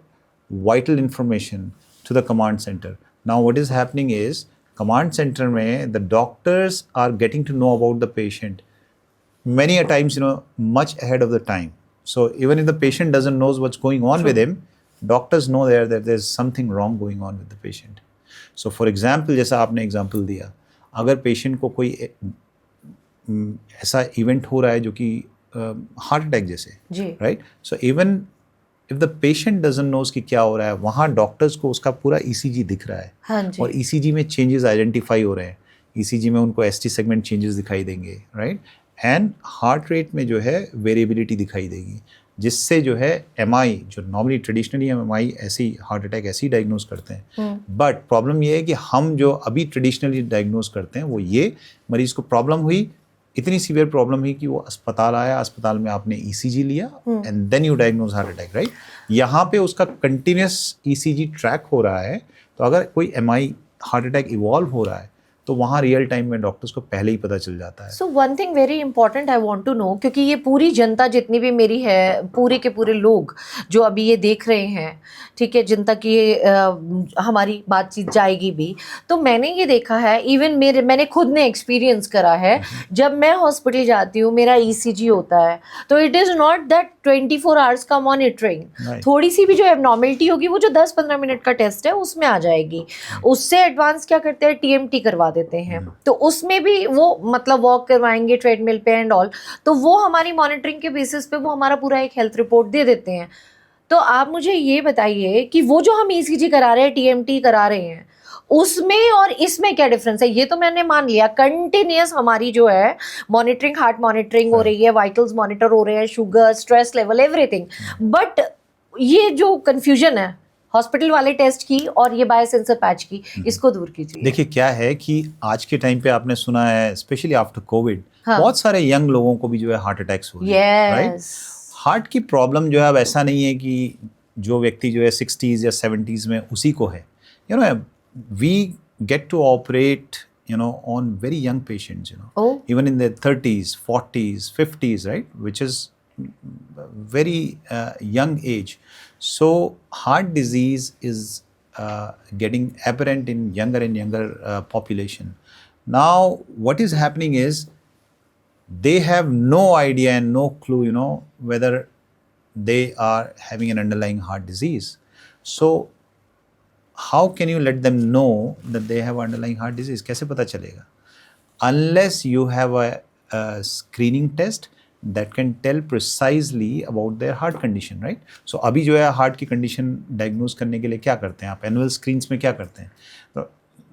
vital information to the command center. Now what is happening is command center mein the doctors are getting to know about the patient many a times much ahead of the time. So even if the patient doesn't knows what's going on with him, doctors know that there's something wrong going on with the patient. So for example, जैसा आपने example दिया, अगर patient को कोई ऐसा event हो रहा है जो कि heart attack जैसे, right? So even if the patient doesn't knows कि क्या हो रहा है, वहाँ डॉक्टर्स को उसका पूरा ECG दिख रहा है, और ECG में चेंजेस आइडेंटिफाई हो रहे हैं। ECG में उनको ST सेगमेंट चेंजेस दिखाई देंगे, राइट? एंड हार्ट रेट में जो है वेरिएबिलिटी दिखाई देगी, जिससे जो है MI, जो नॉर्मली ट्रेडिशनली हम MI ऐसे ही हार्ट अटैक ऐसे ही डायग्नोज करते हैं, बट प्रॉब्लम ये है कि हम जो अभी ट्रेडिशनली डायग्नोज करते हैं वो ये मरीज को प्रॉब्लम हुई, इतनी सीवियर प्रॉब्लम हुई कि वो अस्पताल आया, अस्पताल में आपने ईसीजी लिया and then you diagnose heart attack, right? यहाँ पे उसका कंटिन्यूस ईसीजी ट्रैक हो रहा है, तो अगर कोई एमआई हार्ट अटैक इवॉल्व हो रहा है तो वहाँ रियल टाइम में डॉक्टर्स को पहले ही पता चल जाता है। So one thing very important I want to know, क्योंकि ये पूरी जनता जितनी भी मेरी है, पूरे के पूरे लोग जो अभी ये देख रहे हैं, ठीक है, जिन तक ये हमारी बातचीत जाएगी भी, तो मैंने ये देखा है, इवन मैंने खुद ने एक्सपीरियंस करा है, जब मैं हॉस्पिटल जाती हूँ मेरा ईसीजी होता है, तो it is not that 24 hours का मॉनिटरिंग, थोड़ी सी भी जो एबनॉर्मलिटी होगी वो जो 10-15 मिनट का टेस्ट है उसमें आ जाएगी। उससे एडवांस क्या करते हैं, टीएमटी करवा देते हैं, तो उसमें भी वो मतलब वॉक करवाएंगे ट्रेडमिल पे एंड ऑल, तो वो हमारी मॉनिटरिंग के बेसिस पे वो हमारा पूरा एक हेल्थ रिपोर्ट दे देते हैं। तो आप मुझे ये बताइए कि वो जो हम ईसीजी करा रहे हैं, टीएमटी करा रहे हैं, उसमें और इसमें क्या डिफरेंस है? ये तो मैंने मान लिया कंटिन्यूअस हमारी जो है मॉनिटरिंग, हार्ट मॉनिटरिंग हो रही है, वाइटल्स मॉनिटर हो रहे हैं, sugar, stress level, everything, but ये जो कंफ्यूजन है हॉस्पिटल वाले टेस्ट की और ये बायोसेंसर पैच की, इसको दूर कीजिए। देखिए क्या है कि आज के टाइम पे आपने सुना है स्पेशली आफ्टर कोविड, हाँ। बहुत सारे यंग लोगों को भी जो है हार्ट अटैक्स हो रहे हैं, राइट? हार्ट की प्रॉब्लम जो है अब ऐसा नहीं है कि जो व्यक्ति जो है 60s या 70s में उसी को है, you know, we get to operate on very young patients, even in their 30s, 40s, 50s, right, which is very young age. So heart disease is getting apparent in younger and younger population. Now what is happening is they have no idea and no clue, whether they are having an underlying heart disease. So how can you let them know that they have underlying heart disease? कैसे पता चलेगा? Unless you have a screening test that can tell precisely about their heart condition, right? So अभी जो है heart की condition diagnose करने के लिए क्या करते हैं आप? एनुअल स्क्रीन्स में क्या करते हैं? तो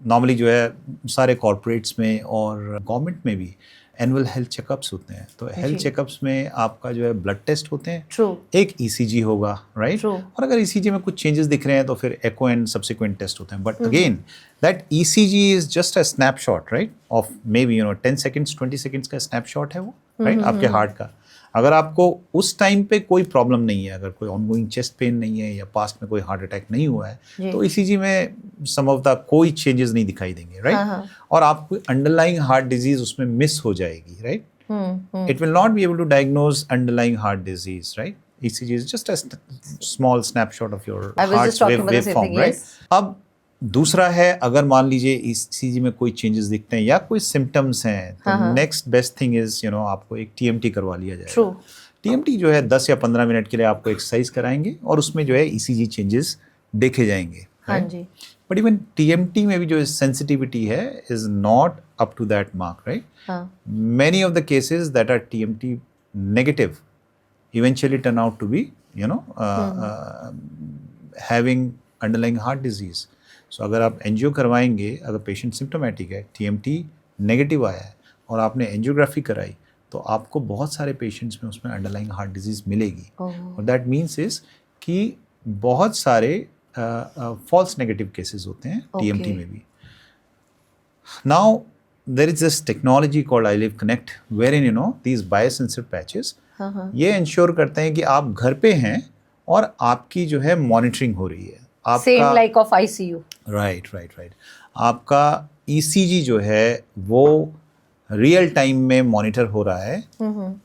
नॉर्मली जो है सारे कॉर्पोरेट्स में और गवर्नमेंट में भी एनुअल हेल्थ चेकअप्स होते हैं, तो हेल्थ चेकअप्स में आपका जो है ब्लड टेस्ट होते हैं, True. एक ईसीजी होगा, राइट? और अगर ईसीजी में कुछ चेंजेस दिख रहे हैं तो फिर एको एंड सब्सिक्वेंट टेस्ट होते हैं, but again that ECG is just a snapshot, right, of may be 10 seconds 20 seconds का स्नैपशॉट है वो, राइट, आपके हार्ट का। अगर आपको उस टाइम पे कोई प्रॉब्लम नहीं है, अगर कोई ऑनगोइंग चेस्ट पेन नहीं है या पास्ट में कोई हार्ट अटैक नहीं हुआ है, तो ईसीजी में संभवतः कोई चेंजेस नहीं दिखाई देंगे, राइट? और आपको अंडरलाइंग हार्ट डिजीज उसमें मिस हो जाएगी, right? It will not be able to diagnose underlying heart disease, right? ECG is just a small snapshot of your heart waveform, right? अब दूसरा है, अगर मान लीजिए ECG में कोई चेंजेस दिखते हैं या कोई सिम्टम्स हैं, तो नेक्स्ट बेस्ट थिंग इज आपको एक TMT करवा लिया जाएगा। TMT जो है 10 या 15 मिनट के लिए आपको एक्सरसाइज कराएंगे और उसमें जो है ECG चेंजेस देखे जाएंगे। हाँ जी। बट इवन TMT में भी जो सेंसिटिविटी है is not up to that mark, right? Many of the cases that are TMT negative eventually turn out to be having underlying heart disease. So अगर आप angio करवाएंगे, अगर पेशेंट सिम्टोमेटिक है, TMT negative आया है और आपने एंजियोग्राफी कराई, तो आपको बहुत सारे पेशेंट्स में उसमें अंडरलाइंग हार्ट डिजीज मिलेगी। और दैट मीन्स इज कि बहुत सारे फॉल्स नेगेटिव केसेस होते हैं TMT में भी। Now there is this technology called iLive Connect wherein these biosensor patches ये इंश्योर करते हैं कि आप घर पे हैं और आपकी जो है मॉनिटरिंग हो रही है, आपका same like of ICU, right. आपका ECG जो है वो रियल टाइम में मॉनिटर हो रहा है,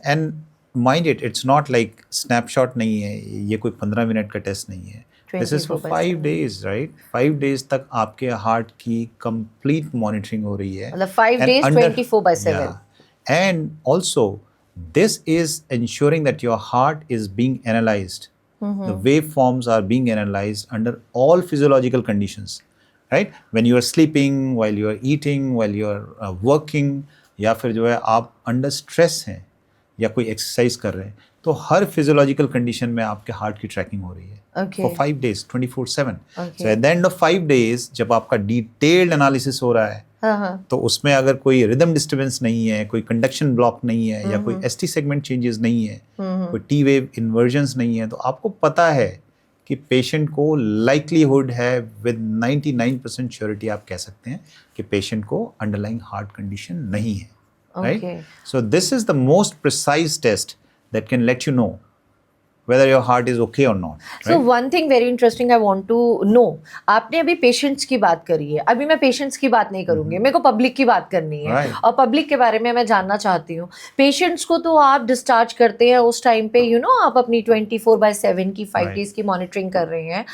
and mind it's not like snapshot नहीं है, ये कोई 15 मिनट का टेस्ट नहीं है, this is for 5 days, right? 5 days तक आपके हार्ट की कंप्लीट मॉनिटरिंग हो रही है, मतलब 5 days 24/7, and also this is ensuring that your heart is being analyzed. The waveforms are being analyzed under all physiological conditions, right? When you are sleeping, while you are eating, while you are working, या फिर जो है आप under stress हैं या कोई exercise कर रहे हैं, तो हर फिजियोलॉजिकल कंडीशन में आपके हार्ट की ट्रैकिंग हो रही है for 5 days 24/7. So at the end of 5 days जब आपका डिटेल्ड एनालिसिस हो रहा है, तो उसमें अगर कोई रिदम डिस्टर्बेंस नहीं है, कोई कंडक्शन ब्लॉक नहीं है, या कोई ST सेगमेंट चेंजेस नहीं है, कोई T वेव इन्वर्जन्स नहीं है, तो आपको पता है कि पेशेंट को लाइकलीहुड है, विद 99% श्योरिटी आप कह सकते हैं कि पेशेंट को अंडरलाइंग हार्ट कंडीशन नहीं है। right? Okay. So this is the most precise test that can let you know whether your heart is okay or not, so right? One thing very interesting I want to know, आपने अभी patients की बात करी है, अभी मैं patients की बात नहीं करूंगी, मेरे को पब्लिक की बात करनी है। Right. और पब्लिक के बारे में मैं जानना चाहती हूँ। पेशेंट्स को तो आप डिस्चार्ज करते हैं उस टाइम पे, आप अपनी 24/7 की 5 Right. डेज की मॉनिटरिंग कर रहे हैं,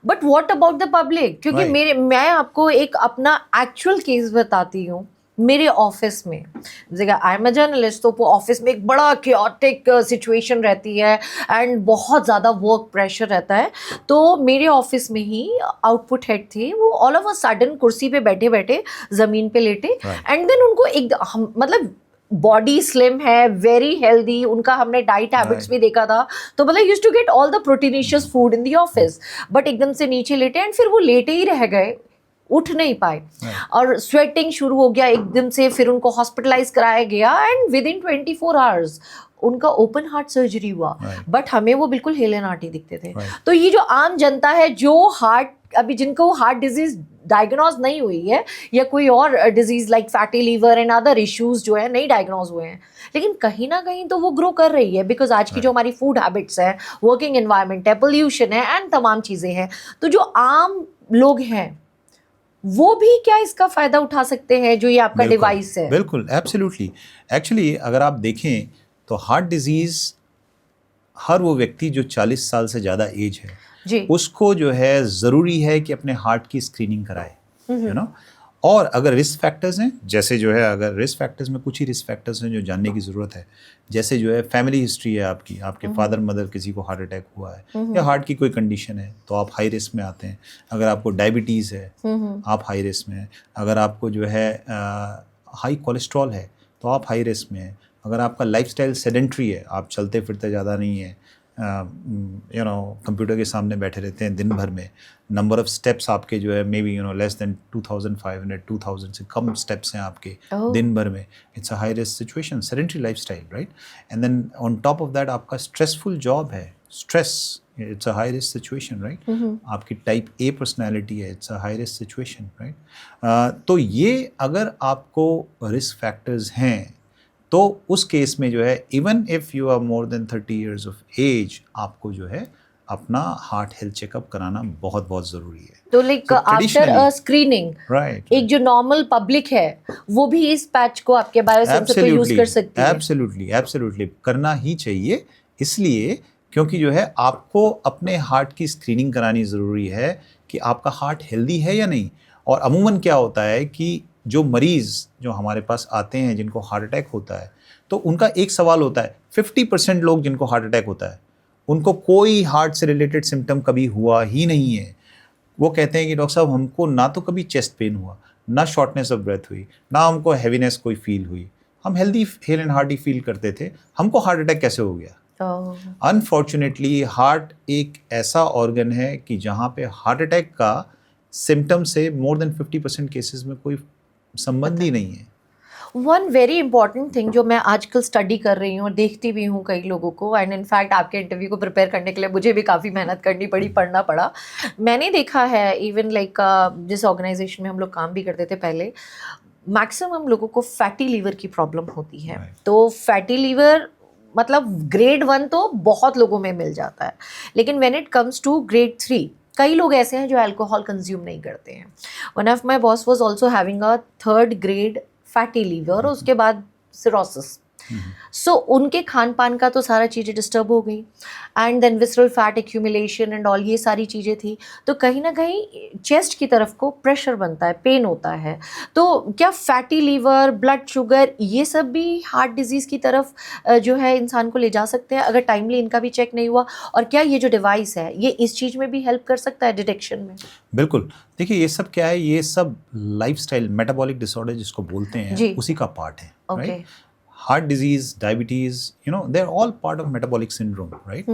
but what about the public? क्योंकि Right. मैं आपको एक अपना एक्चुअल केस बताती हूँ। मेरे ऑफिस में, जगह आई एम अ जर्नलिस्ट, तो ऑफिस में एक बड़ा क्योटिक सिचुएशन रहती है एंड बहुत ज़्यादा वर्क प्रेशर रहता है। तो मेरे ऑफिस में ही आउटपुट हेड थे, वो ऑल ऑफ अ सडन कुर्सी पे बैठे बैठे ज़मीन पे लेटे, एंड देन उनको एक मतलब बॉडी स्लिम है, वेरी हेल्दी, उनका हमने डाइट हैबिट्स भी देखा था, तो मतलब used to get all the proteinaceous food in the office, but एकदम से नीचे लेटे एंड फिर वो लेटे ही रह गए, उठ नहीं पाए, और स्वेटिंग शुरू हो गया एकदम से, फिर उनको हॉस्पिटलाइज कराया गया एंड विद इन 24 आवर्स उनका ओपन हार्ट सर्जरी हुआ। बट हमें वो बिल्कुल हेले नाटी दिखते थे। तो ये जो आम जनता है जो अभी जिनको हार्ट डिजीज डायग्नोज नहीं हुई है, या कोई और disease like fatty liver and other issues जो है नहीं डायग्नोज हुए हैं, लेकिन कहीं ना कहीं तो वो ग्रो कर रही है, बिकॉज आज की जो हमारी फूड हैबिट्स है, वर्किंग एनवायरनमेंट है, पोल्यूशन है एंड तमाम चीज़ें हैं, तो जो आम लोग हैं वो भी क्या इसका फायदा उठा सकते हैं, जो ये आपका डिवाइस है? बिल्कुल, एब्सोल्युटली। एक्चुअली अगर आप देखें तो हार्ट डिजीज़, हर वो व्यक्ति जो 40 साल से ज़्यादा एज है जी। उसको जो है ज़रूरी है कि अपने हार्ट की स्क्रीनिंग कराए, यू नो। और अगर रिस्क फैक्टर्स हैं, जैसे जो है, अगर रिस्क फैक्टर्स में कुछ ही रिस्क फैक्टर्स हैं जो जानने की ज़रूरत है, जैसे जो है फैमिली हिस्ट्री है आपकी, आपके फादर मदर किसी को हार्ट अटैक हुआ है या हार्ट की कोई कंडीशन है तो आप हाई रिस्क में आते हैं। अगर आपको डायबिटीज़ है आप हाई रिस्क में हैं। अगर आपको जो है हाई कोलेस्ट्रॉल है तो आप हाई रिस्क में हैं। अगर आपका लाइफस्टाइल सेडेंट्री है, आप चलते फिरते ज़्यादा नहीं है, कंप्यूटर के सामने बैठे रहते हैं दिन भर में, नंबर ऑफ स्टेप्स आपके जो है मे बी लेस देन 2500 2000 से कम स्टेप्स हैं आपके दिन भर में, it's a high risk situation, sedentary lifestyle, right. And then on top of that आपका स्ट्रेसफुल जॉब है, stress, it's a high risk situation, right. आपकी टाइप ए पर्सनैलिटी है, it's a high risk situation, right. तो ये अगर आपको risk factors हैं तो उस केस में जो है, even if you are more than 30 years of age, आपको जो है अपना हार्ट हेल्थ चेकअप कराना बहुत बहुत ज़रूरी है। तो like after a screening, right, एक जो नॉर्मल पब्लिक है वो भी इस पैच को आपके बायोसेंसर पे यूज कर सकती है? एब्सोल्युटली, एब्सोल्युटली करना ही चाहिए, इसलिए क्योंकि जो है आपको अपने हार्ट की स्क्रीनिंग करानी ज़रूरी है कि आपका हार्ट हेल्दी है या नहीं। और अमूमन क्या होता है कि जो मरीज़ जो हमारे पास आते हैं जिनको हार्ट अटैक होता है, तो उनका एक सवाल होता है, 50% लोग जिनको हार्ट अटैक होता है उनको कोई हार्ट से रिलेटेड सिम्टम कभी हुआ ही नहीं है। वो कहते हैं कि डॉक्टर साहब हमको ना तो कभी चेस्ट पेन हुआ, ना शॉर्टनेस ऑफ ब्रेथ हुई, ना हमको हैवीनेस कोई फील हुई, हम healthy hello and hearty feel करते थे, हमको हार्ट अटैक कैसे हो गया? अनफॉर्चुनेटली हार्ट एक ऐसा ऑर्गन है कि जहाँ पे हार्ट अटैक का सिम्टम से मोर देन 50% केसेस में कोई संबंध ही नहीं है। वन वेरी इंपॉर्टेंट थिंग जो मैं आजकल स्टडी कर रही हूँ और देखती भी हूँ कई लोगों को, एंड इनफैक्ट आपके इंटरव्यू को प्रिपेयर करने के लिए मुझे भी काफ़ी मेहनत करनी पड़ी, पढ़ना पड़ा। मैंने देखा है इवन लाइक जिस ऑर्गेनाइजेशन में हम लोग काम भी करते थे पहले, मैक्सिमम लोगों को फैटी लीवर की प्रॉब्लम होती है। तो फैटी लीवर मतलब ग्रेड 1 तो बहुत लोगों में मिल जाता है, लेकिन when it comes to grade 3 कई लोग ऐसे हैं जो अल्कोहल कंज्यूम नहीं करते हैं। One of my boss was also having a 3rd grade fatty liver, उसके बाद सिरोसिस। सो उनके खान पान का तो सारा चीज़ें डिस्टर्ब हो गई, and then visceral fat accumulation and all, ये सारी चीज़ें थी। तो कहीं ना कहीं चेस्ट की तरफ को प्रेशर बनता है, पेन होता है। तो क्या फैटी लीवर, ब्लड शुगर, ये सब भी हार्ट डिजीज़ की तरफ जो है इंसान को ले जा सकते हैं अगर टाइमली इनका भी चेक नहीं हुआ? और क्या ये जो डिवाइस है ये इस चीज़ में भी हेल्प कर सकता है डिटेक्शन में? बिल्कुल। देखिए ये सब क्या है, ये सब लाइफस्टाइल मेटाबॉलिक डिसऑर्डर जिसको बोलते हैं उसी का पार्ट है, right. Heart disease, diabetes, they're all part of metabolic syndrome, right?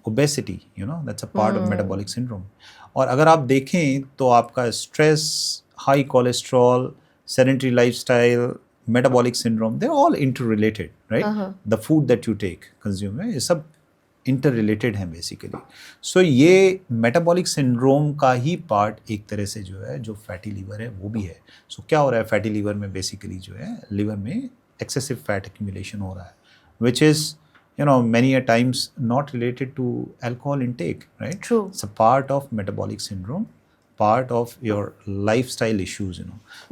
Obesity, that's a part of metabolic syndrome. और अगर आप देखें तो आपका stress, high cholesterol, sedentary lifestyle, metabolic syndrome, they're all interrelated, right? The food that you take, consume, ये सब interrelated हैं basically. So ये metabolic syndrome का ही part एक तरह से जो है, जो fatty liver है वो भी है। So क्या हो रहा है fatty liver में? basically जो है liver में excessive fat accumulation हो रहा है, which is many a times not related to alcohol intake, right? True. It's a part of metabolic syndrome, part of your lifestyle issues.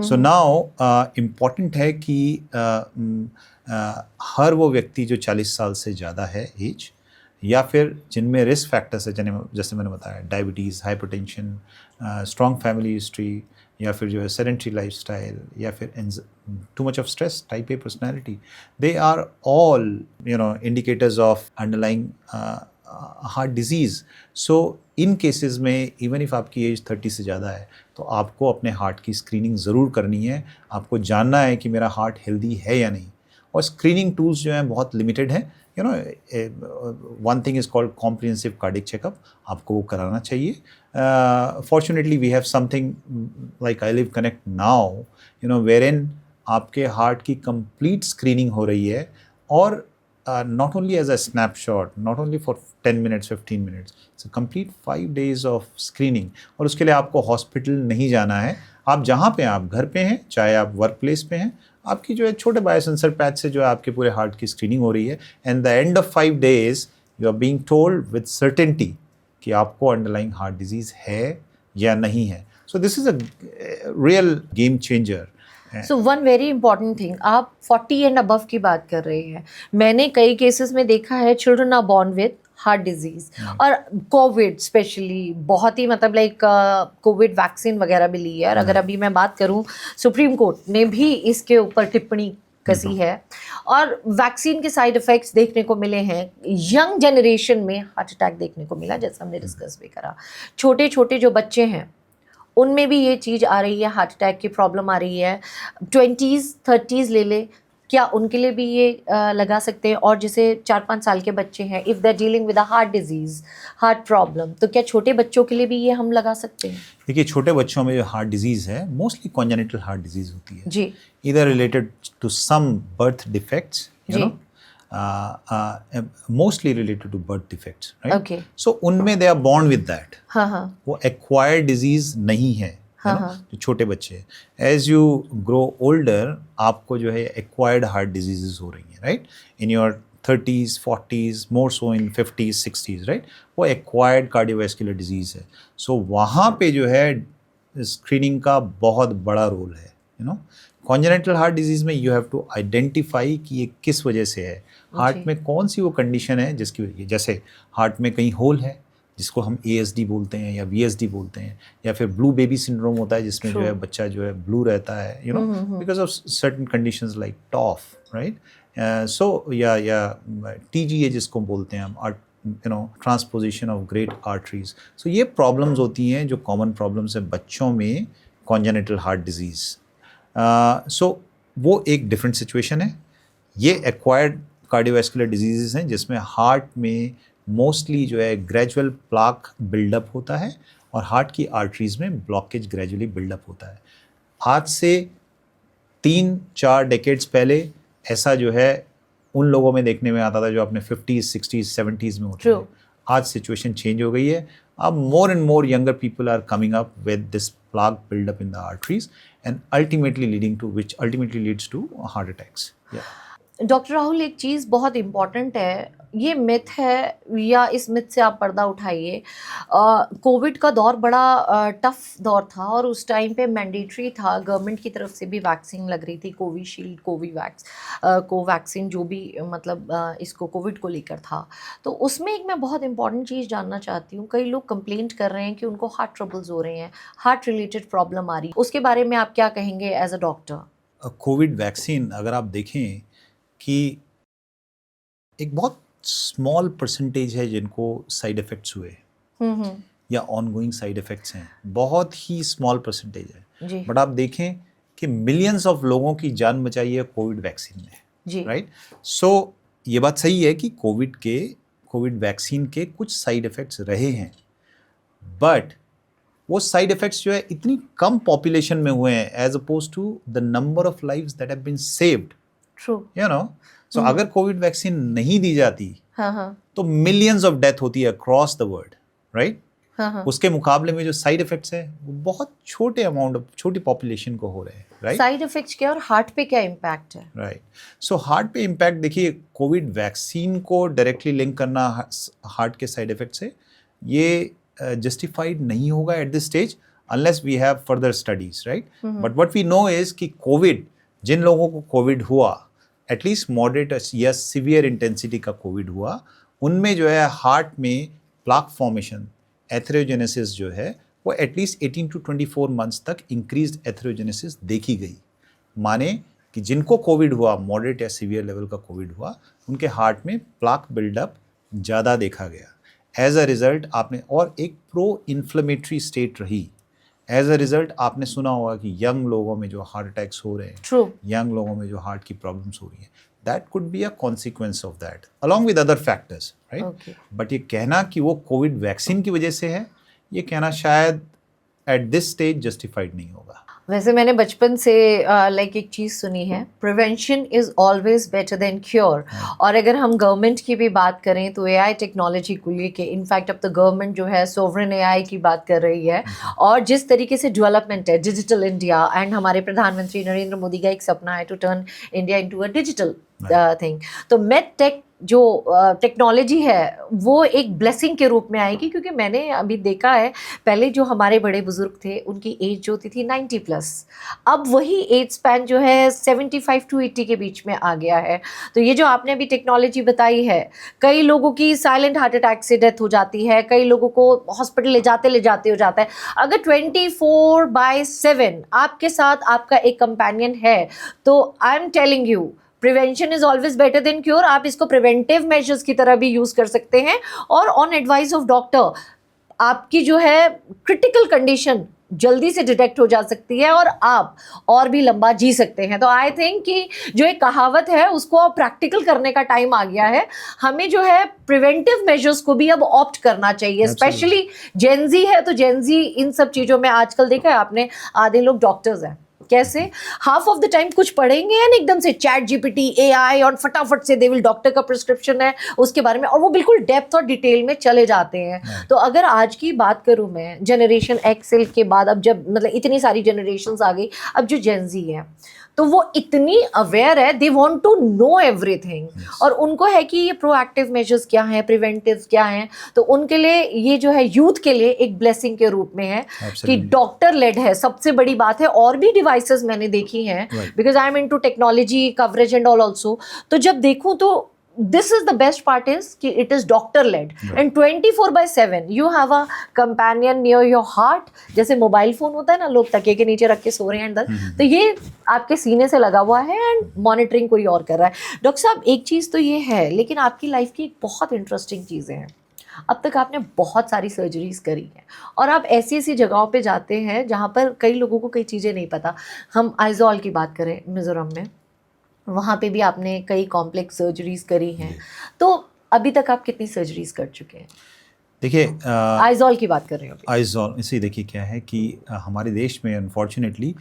So now important है कि हर वो व्यक्ति जो 40 साल से ज़्यादा है एज, या फिर जिनमें रिस्क फैक्टर्स है, जैसे मैंने बताया diabetes, hypertension, strong family history, या फिर जो है सेडेंटरी लाइफस्टाइल, या फिर too much of stress, type A personality, they are all indicators of underlying heart disease. So इन केसेस में इवन इफ़ आपकी एज 30 से ज़्यादा है तो आपको अपने हार्ट की स्क्रीनिंग ज़रूर करनी है. आपको जानना है कि मेरा हार्ट हेल्दी है या नहीं. और स्क्रीनिंग टूल्स जो हैं बहुत लिमिटेड हैं. One thing is called comprehensive cardiac checkup, आपको वो कराना चाहिए. Fortunately we have something like I live connect now, wherein आपके हार्ट की कंप्लीट स्क्रीनिंग हो रही है, और not only as a snapshot, not only for 10 minutes, 15 minutes, it's a complete 5 days of screening. और उसके लिए आपको हॉस्पिटल नहीं जाना है. आप जहाँ पे हैं, आप घर पे हैं, चाहे आप वर्क प्लेस पे हैं, आपकी जो है छोटे बायोसेंसर पैच से जो है आपके पूरे हार्ट की स्क्रीनिंग हो रही है. And the end of 5 days you are being told with certainty कि आपको अंडरलाइंग हार्ट डिजीज़ है या नहीं है. So this is a real game changer. So one very important thing, आप 40 एंड अबव की बात कर रहे हैं. मैंने कई केसेस में देखा है children are born with heart disease, और कोविड स्पेशली बहुत ही मतलब लाइक कोविड वैक्सीन वगैरह भी ली है. और अगर अभी मैं बात करूं, सुप्रीम कोर्ट ने भी इसके ऊपर टिप्पणी कसी है, और वैक्सीन के साइड इफ़ेक्ट्स देखने को मिले हैं. यंग जनरेशन में हार्ट अटैक देखने को मिला, जैसा हमने डिस्कस भी करा. छोटे छोटे जो बच्चे हैं उनमें भी ये चीज़ आ रही है, हार्ट अटैक की प्रॉब्लम आ रही है. 20s 30s ले ले, क्या उनके लिए भी ये लगा सकते हैं? और जैसे 4-5 साल के बच्चे हैं, if they are dealing with a heart disease, heart problem, तो क्या छोटे बच्चों के लिए भी ये हम लगा सकते हैं? देखिए, छोटे बच्चों में जो हार्ट डिजीज़ है मोस्टली कॉन्जेनिटल हार्ट डिजीज़ होती है जी. इधर related to some birth defects, mostly related to birth defects, right? Okay. So उनमें they are born with that. हाँ हाँ. वो एक्वायर्ड डिजीज़ नहीं है. जो छोटे बच्चे, एज यू ग्रो ओल्डर, आपको जो है एक्वायर्ड हार्ट डिजीजेस हो रही हैं, right? In your 30s 40s, more so in 50s 60s, right? वो एक्वायर्ड कार्डियोवैस्कुलर डिजीज़ है. सो वहाँ पे जो है स्क्रीनिंग का बहुत बड़ा रोल है. कॉन्जेनिटल हार्ट डिजीज़ में यू हैव टू आइडेंटिफाई कि ये किस वजह से है, हार्ट में कौन सी वो कंडीशन है जिसकी वजह, जैसे हार्ट में कहीं होल है जिसको हम ASD बोलते हैं या VSD बोलते हैं, या फिर ब्लू बेबी सिंड्रोम होता है जिसमें जो है बच्चा जो है ब्लू रहता है, because of certain conditions like TOF, right? So या TGA जिसको बोलते हैं हम, transposition of great arteries. So ये प्रॉब्लम्स होती हैं जो कॉमन प्रॉब्लम्स हैं बच्चों में कॉन्जेनिटल हार्ट डिजीज़. सो वो एक डिफरेंट सिचुएशन है. ये एक्वायर्ड कार्डियोवैस्कुलर डिजीज़ हैं जिसमें हार्ट में मोस्टली जो है ग्रेजुअल प्लाक बिल्डअप होता है और हार्ट की आर्टरीज में ब्लॉकेज ग्रेजुअली बिल्डअप होता है. आज से 3-4 डेकेड्स पहले ऐसा जो है उन लोगों में देखने में आता था जो अपने 50s 60s 70s में होते थे. आज सिचुएशन चेंज हो गई है. अब more and more younger people are coming up with this plaque buildup in the arteries and ultimately leads to heart attacks. Doctor Rahul, एक चीज़ बहुत इम्पॉर्टेंट है, ये मिथ है या इस मिथ से आप पर्दा उठाइए. कोविड का दौर बड़ा टफ दौर था और उस टाइम पे मैंडेटरी था, गवर्नमेंट की तरफ से भी वैक्सीन लग रही थी, कोविशील्ड, कोवैक्सीन, जो भी मतलब इसको कोविड को लेकर था. तो उसमें एक मैं बहुत इंपॉर्टेंट चीज़ जानना चाहती हूँ. कई लोग कंप्लेंट कर रहे हैं कि उनको हार्ट ट्रबल्स हो रहे हैं, हार्ट रिलेटेड प्रॉब्लम आ रही है. उसके बारे में आप क्या कहेंगे as a doctor? Covid vaccine अगर आप देखें कि एक बहुत स्मॉल परसेंटेज है जिनको साइड इफ़ेक्ट्स हुए या ऑनगोइंग साइड इफ़ेक्ट्स हैं, बहुत ही स्मॉल परसेंटेज है. बट आप देखें कि मिलियंस ऑफ लोगों की जान बचाई है कोविड वैक्सीन ने, राइट? सो ये बात सही है कि कोविड वैक्सीन के कुछ साइड इफ़ेक्ट्स रहे हैं, बट वो साइड इफ़ेक्ट्स जो है इतनी कम पॉपुलेशन में हुए हैं as opposed to the number of lives that have been saved. So अगर कोविड वैक्सीन नहीं दी जाती तो मिलियंस ऑफ डेथ होती है अक्रॉस द वर्ल्ड, राइट? हाँ। उसके मुकाबले में जो साइड इफेक्ट्स है वो बहुत छोटे अमाउंट, छोटी पॉपुलेशन को हो रहे हैं, राइट? साइड इफेक्ट्स क्या और हार्ट पे क्या इम्पैक्ट है? राइट। सो हार्ट पे इम्पैक्ट देखिए, कोविड वैक्सीन को डायरेक्टली लिंक करना हार्ट के साइड इफेक्ट से ये जस्टिफाइड नहीं होगा at this stage unless we have further studies, right? But what we know is कि कोविड, जिन लोगों को कोविड हुआ, एटलीस्ट मॉडरेट या सीवियर इंटेंसिटी का कोविड हुआ, उनमें जो है हार्ट में प्लाक फॉर्मेशन, एथेरोजेनेसिस जो है वो एटलीस्ट 18 to 24 मंथ्स तक इंक्रीज्ड एथेरोजेनेसिस देखी गई। माने कि जिनको कोविड हुआ, मॉडरेट या सीवियर लेवल का कोविड हुआ, उनके हार्ट में प्लाक बिल्डअप ज़्यादा देखा गया। एज अ रिजल्ट आपने, और एक प्रो इन्फ्लेमेटरी स्टेट रही। एज अ रिजल्ट आपने सुना होगा कि यंग लोगों में जो हार्ट अटैक्स हो रहे हैं, ट्रू, यंग लोगों में जो हार्ट की प्रॉब्लम्स हो रही हैं, that could be a consequence of that along with other factors, right? Okay. But ये कहना कि वो कोविड वैक्सीन की वजह से है, ये कहना शायद एट दिस स्टेज जस्टिफाइड नहीं होगा। वैसे मैंने बचपन से लाइक एक चीज़ सुनी है, prevention is always better than cure. और अगर हम गवर्नमेंट की भी बात करें तो एआई टेक्नोलॉजी को लेके इनफैक्ट अब तो गवर्नमेंट जो है सोवरेन एआई की बात कर रही है। और जिस तरीके से डेवलपमेंट है डिजिटल इंडिया, एंड हमारे प्रधानमंत्री नरेंद्र मोदी का एक सपना है to turn India into a digital thing, तो मेड टेक जो टेक्नोलॉजी है वो एक ब्लेसिंग के रूप में आएगी। क्योंकि मैंने अभी देखा है, पहले जो हमारे बड़े बुजुर्ग थे उनकी एज जो होती थी 90+, अब वही एज स्पैन जो है 75 to 80 के बीच में आ गया है। तो ये जो आपने अभी टेक्नोलॉजी बताई है, कई लोगों की साइलेंट हार्ट अटैक से डेथ हो जाती है, कई लोगों को हॉस्पिटल ले जाते हो जाता है। अगर 24/7 आपके साथ आपका एक कंपेनियन है तो I am telling you, prevention is always better than cure. आप इसको प्रिवेंटिव मेजर्स की तरह भी यूज कर सकते हैं, और ऑन एडवाइस ऑफ डॉक्टर आपकी जो है क्रिटिकल कंडीशन जल्दी से डिटेक्ट हो जा सकती है और आप और भी लंबा जी सकते हैं। तो आई थिंक कि जो एक कहावत है उसको अब प्रैक्टिकल करने का टाइम आ गया है। हमें जो है प्रिवेंटिव मेजर्स को भी अब ऑप्ट करना चाहिए। स्पेशली जेनजी है तो जेनजी इन सब चीज़ों में आजकल देखा है आपने, आधे लोग डॉक्टर्स हैं, कैसे हाफ ऑफ द टाइम कुछ पढ़ेंगे एंड एकदम से चैट जीपीटी, एआई, और फटाफट से दे विल, डॉक्टर का प्रिस्क्रिप्शन है उसके बारे में, और वो बिल्कुल डेप्थ और डिटेल में चले जाते हैं। तो अगर आज की बात करूं मैं जनरेशन एक्सेल के बाद, अब जब मतलब इतनी सारी जनरेशन्स आ गई, अब जो जेनजी है तो वो इतनी अवेयर है, they want to know everything, और उनको है कि ये प्रोएक्टिव मेजर्स क्या हैं, प्रिवेंटिव क्या हैं। तो उनके लिए ये जो है यूथ के लिए एक ब्लेसिंग के रूप में है कि डॉक्टर लेड है। सबसे बड़ी बात है, और भी डिवाइसेस मैंने देखी हैं, because I am into technology coverage and all also. तो जब देखूं तो this is the best part is कि it is doctor led and 24/7 you have a companion near your heart. जैसे मोबाइल फोन होता है ना, लोग तकिए के नीचे रख के सो रहे हैं अंदर, तो ये आपके सीने से लगा हुआ है एंड मॉनिटरिंग कोई और कर रहा है। डॉक्टर साहब, एक चीज़ तो ये है, लेकिन आपकी लाइफ की एक बहुत इंटरेस्टिंग चीज़ें हैं। अब तक आपने बहुत सारी सर्जरीज करी हैं, और आप ऐसी ऐसी जगहों पे जाते हैं जहाँ पर कई लोगों को कई चीज़ें नहीं पता। हम आइजॉल की बात करें मिज़ोरम में, वहाँ पे भी आपने कई कॉम्प्लेक्स सर्जरीज करी हैं। तो अभी तक आप कितनी सर्जरीज कर चुके हैं? देखिए, आइजॉल की बात कर रहे हो। आइजॉल, इसे देखिए क्या है कि हमारे देश में अनफॉर्चुनेटली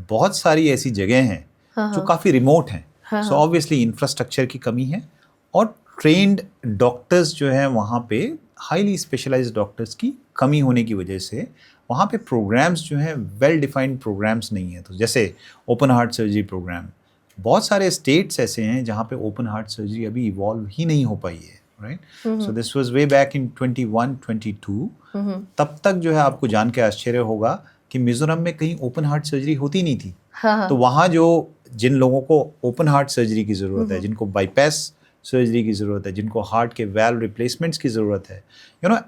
बहुत सारी ऐसी जगह हैं जो काफ़ी रिमोट हैं। सो ऑब्वियसली इंफ्रास्ट्रक्चर की कमी है, और ट्रेंड डॉक्टर्स जो हैं वहाँ पे, हाईली स्पेशलाइज्ड डॉक्टर्स की कमी होने की वजह से वहाँ पे प्रोग्राम्स जो हैं वेल डिफाइंड प्रोग्राम्स नहीं हैं। तो जैसे ओपन हार्ट सर्जरी प्रोग्राम, बहुत सारे स्टेट्स ऐसे हैं जहाँ पे ओपन हार्ट सर्जरी अभी इवॉल्व ही नहीं हो पाई है, right? So this was way back in 21-22। तब तक जो है आपको जान के आश्चर्य होगा कि मिजोरम में कहीं ओपन हार्ट सर्जरी होती नहीं थी। तो वहाँ जो जिन लोगों को ओपन हार्ट सर्जरी की ज़रूरत है, जिनको बाईपास सर्जरी की ज़रूरत है, जिनको हार्ट के वैल्व रिप्लेसमेंट्स की ज़रूरत है,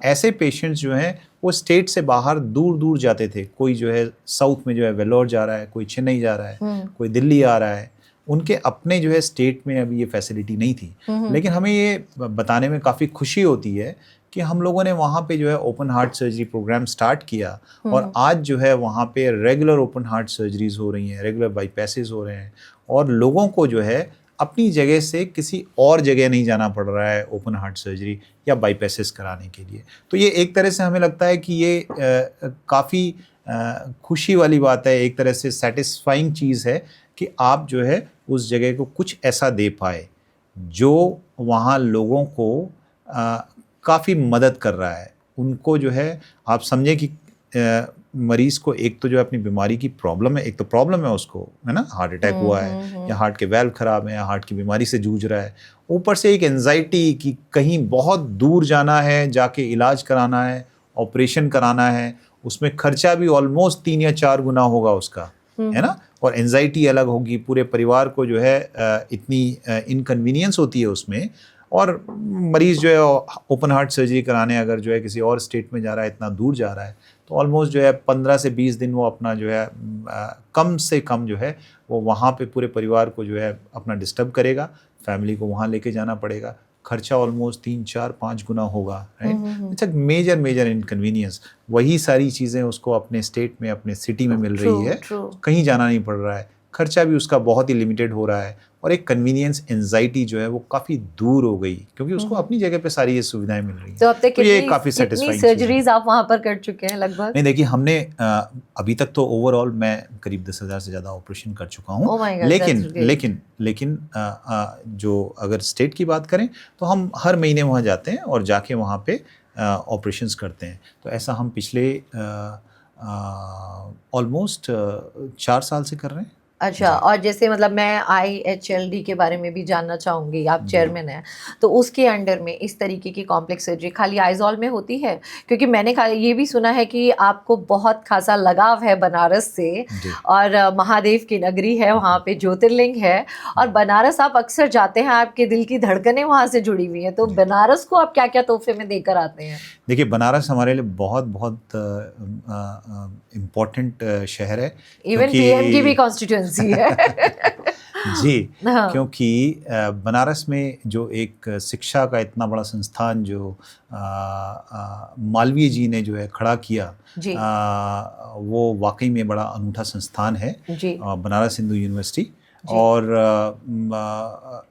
ऐसे पेशेंट्स जो हैं वो स्टेट से बाहर दूर दूर जाते थे। कोई जो है साउथ में जो है वेलोर जा रहा है, कोई चेन्नई जा रहा है, कोई दिल्ली आ रहा है। उनके अपने जो है स्टेट में अभी ये फैसिलिटी नहीं थी। लेकिन हमें ये बताने में काफ़ी खुशी होती है कि हम लोगों ने वहाँ पे जो है open heart surgery programme start किया, और आज जो है वहाँ पे रेगुलर ओपन हार्ट सर्जरीज हो रही हैं, रेगुलर बाईपासेस हो रहे हैं, और लोगों को जो है अपनी जगह से किसी और जगह नहीं जाना पड़ रहा है ओपन हार्ट सर्जरी या बाईपासेस कराने के लिए। तो ये एक तरह से हमें लगता है कि ये काफ़ी खुशी वाली बात है, एक तरह से सेटिस्फाइंग चीज़ है कि आप जो है उस जगह को कुछ ऐसा दे पाए जो वहाँ लोगों को काफ़ी मदद कर रहा है। उनको जो है आप समझे कि मरीज को एक तो जो है अपनी बीमारी की प्रॉब्लम है, एक तो प्रॉब्लम है उसको, है ना, हार्ट अटैक हुआ है या हार्ट के वैल्व खराब है या हार्ट की बीमारी से जूझ रहा है, ऊपर से एक एंजाइटी कि कहीं बहुत दूर जाना है, जाके इलाज कराना है, ऑपरेशन कराना है, उसमें खर्चा भी ऑलमोस्ट 3 या 4 गुना होगा उसका, है ना, और एंजाइटी अलग होगी, पूरे परिवार को जो है इतनी इनकन्वीनियंस होती है उसमें। और मरीज़ जो है ओपन हार्ट सर्जरी कराने अगर जो है किसी और स्टेट में जा रहा है, इतना दूर जा रहा है, तो ऑलमोस्ट जो है 15 से 20 दिन वो अपना जो है कम से कम जो है वो वहाँ पे पूरे परिवार को जो है अपना डिस्टर्ब करेगा, फैमिली को वहाँ लेके जाना पड़ेगा, खर्चा ऑलमोस्ट 3, 4, 5 गुना होगा, right. It's a major inconvenience. वही सारी चीज़ें उसको अपने स्टेट में, अपने सिटी में मिल रही है, कहीं जाना नहीं पड़ रहा है, खर्चा भी उसका बहुत ही लिमिटेड हो रहा है, और एक कन्वीनियंस एंजाइटी जो है वो काफ़ी दूर हो गई क्योंकि उसको अपनी जगह पे सारी ये सुविधाएं मिल रही हैं। तो अब तक ये काफ़ी सेटिस्फाइंग सर्जरीज आप वहाँ पर कर चुके हैं लगभग? नहीं, देखिए हमने अभी तक तो ओवरऑल मैं करीब 10,000 से ज़्यादा ऑपरेशन कर चुका हूँ। Oh my God, लेकिन जो अगर स्टेट की बात करें तो हम हर महीने वहाँ जाते हैं और जाके वहाँ पे ऑपरेशंस करते हैं। तो ऐसा हम पिछले ऑलमोस्ट 4 साल से कर रहे हैं। अच्छा, और जैसे मतलब मैं IHLD के बारे में भी जानना चाहूँगी, आप चेयरमैन हैं, तो उसके अंडर में इस तरीके की कॉम्प्लेक्स सर्जरी खाली आइजॉल में होती है? क्योंकि मैंने ये भी सुना है कि आपको बहुत खासा लगाव है बनारस से, और महादेव की नगरी है, वहाँ पे ज्योतिर्लिंग है, और बनारस आप अक्सर जाते हैं, आपके दिल की धड़कनें वहाँ से जुड़ी हुई हैं, तो बनारस को आप क्या क्या तोहफे में देकर आते हैं? देखिए, बनारस हमारे लिए बहुत इम्पोर्टेंट शहर है, इवन PM की भी कॉन्स्टिट्यूएंसी है। जी, क्योंकि बनारस में जो एक शिक्षा का इतना बड़ा संस्थान जो मालवीय जी ने जो है खड़ा किया, वो वाकई में बड़ा अनूठा संस्थान है, बनारस हिंदू यूनिवर्सिटी। और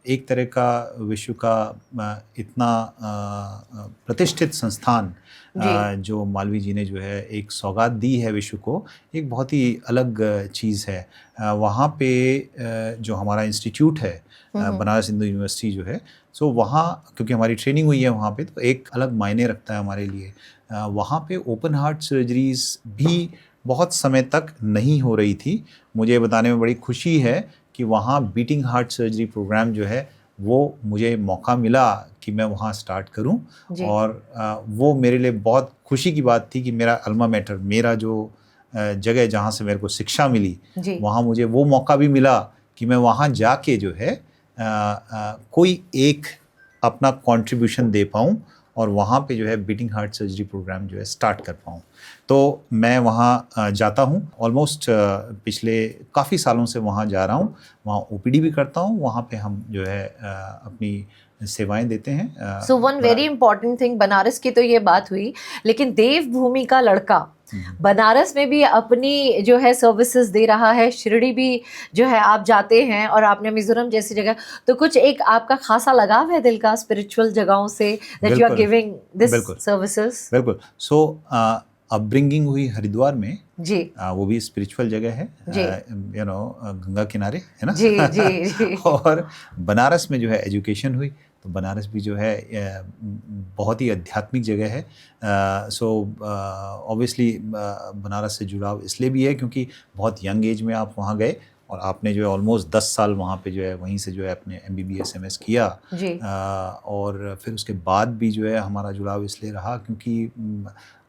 एक तरह का विश्व का इतना प्रतिष्ठित संस्थान जो मालवीय जी ने जो है एक सौगात दी है विश्व को, एक बहुत ही अलग चीज़ है। वहाँ पे जो हमारा इंस्टीट्यूट है बनारस हिंदू यूनिवर्सिटी जो है, सो वहाँ क्योंकि हमारी ट्रेनिंग हुई है वहाँ पे, तो एक अलग मायने रखता है हमारे लिए। वहाँ पे ओपन हार्ट सर्जरीज भी बहुत समय तक नहीं हो रही थी। मुझे बताने में बड़ी खुशी है कि वहाँ बीटिंग हार्ट सर्जरी प्रोग्राम जो है वो मुझे मौका मिला कि मैं वहाँ स्टार्ट करूँ, और वो मेरे लिए बहुत खुशी की बात थी कि मेरा अल्मा मैटर, मेरा जो जगह जहाँ से मेरे को शिक्षा मिली, वहाँ मुझे वो मौका भी मिला कि मैं वहाँ जाके जो है कोई एक अपना कंट्रीब्यूशन दे पाऊँ और वहाँ पे जो है बीटिंग हार्ट सर्जरी प्रोग्राम जो है स्टार्ट कर पाऊँ। तो मैं वहाँ जाता हूँ, ऑलमोस्ट पिछले काफ़ी सालों से वहाँ जा रहा हूँ, वहाँ OPD भी करता हूँ, वहाँ पे हम जो है अपनी सेवाएं देते हैं। सो one very important thing, Banaras की तो ये बात हुई, लेकिन देवभूमि का लड़का बनारस में भी अपनी जो है सर्विसेज दे रहा है। शिरडी भी जो है आप जाते हैं, और आपने मिजोरम जैसी जगह, तो कुछ एक आपका खासा लगाव है दिल का स्पिरिचुअल जगहों से, that you are giving this services. बिल्कुल। सो अपब्रिंगिंग हुई हरिद्वार में जी, वो भी स्पिरिचुअल जगह है, यू नो, गंगा किनारे, है ना। जी। और बनारस में जो है एजुकेशन हुई, तो बनारस भी जो है बहुत ही आध्यात्मिक जगह है। सो ऑब्वियसली बनारस से जुड़ाव इसलिए भी है क्योंकि बहुत यंग एज में आप वहाँ गए और आपने जो है ऑलमोस्ट 10 साल वहाँ पे जो है वहीं से जो है अपने MBBS MS किया, और फिर उसके बाद भी जो है हमारा जुड़ाव इसलिए रहा क्योंकि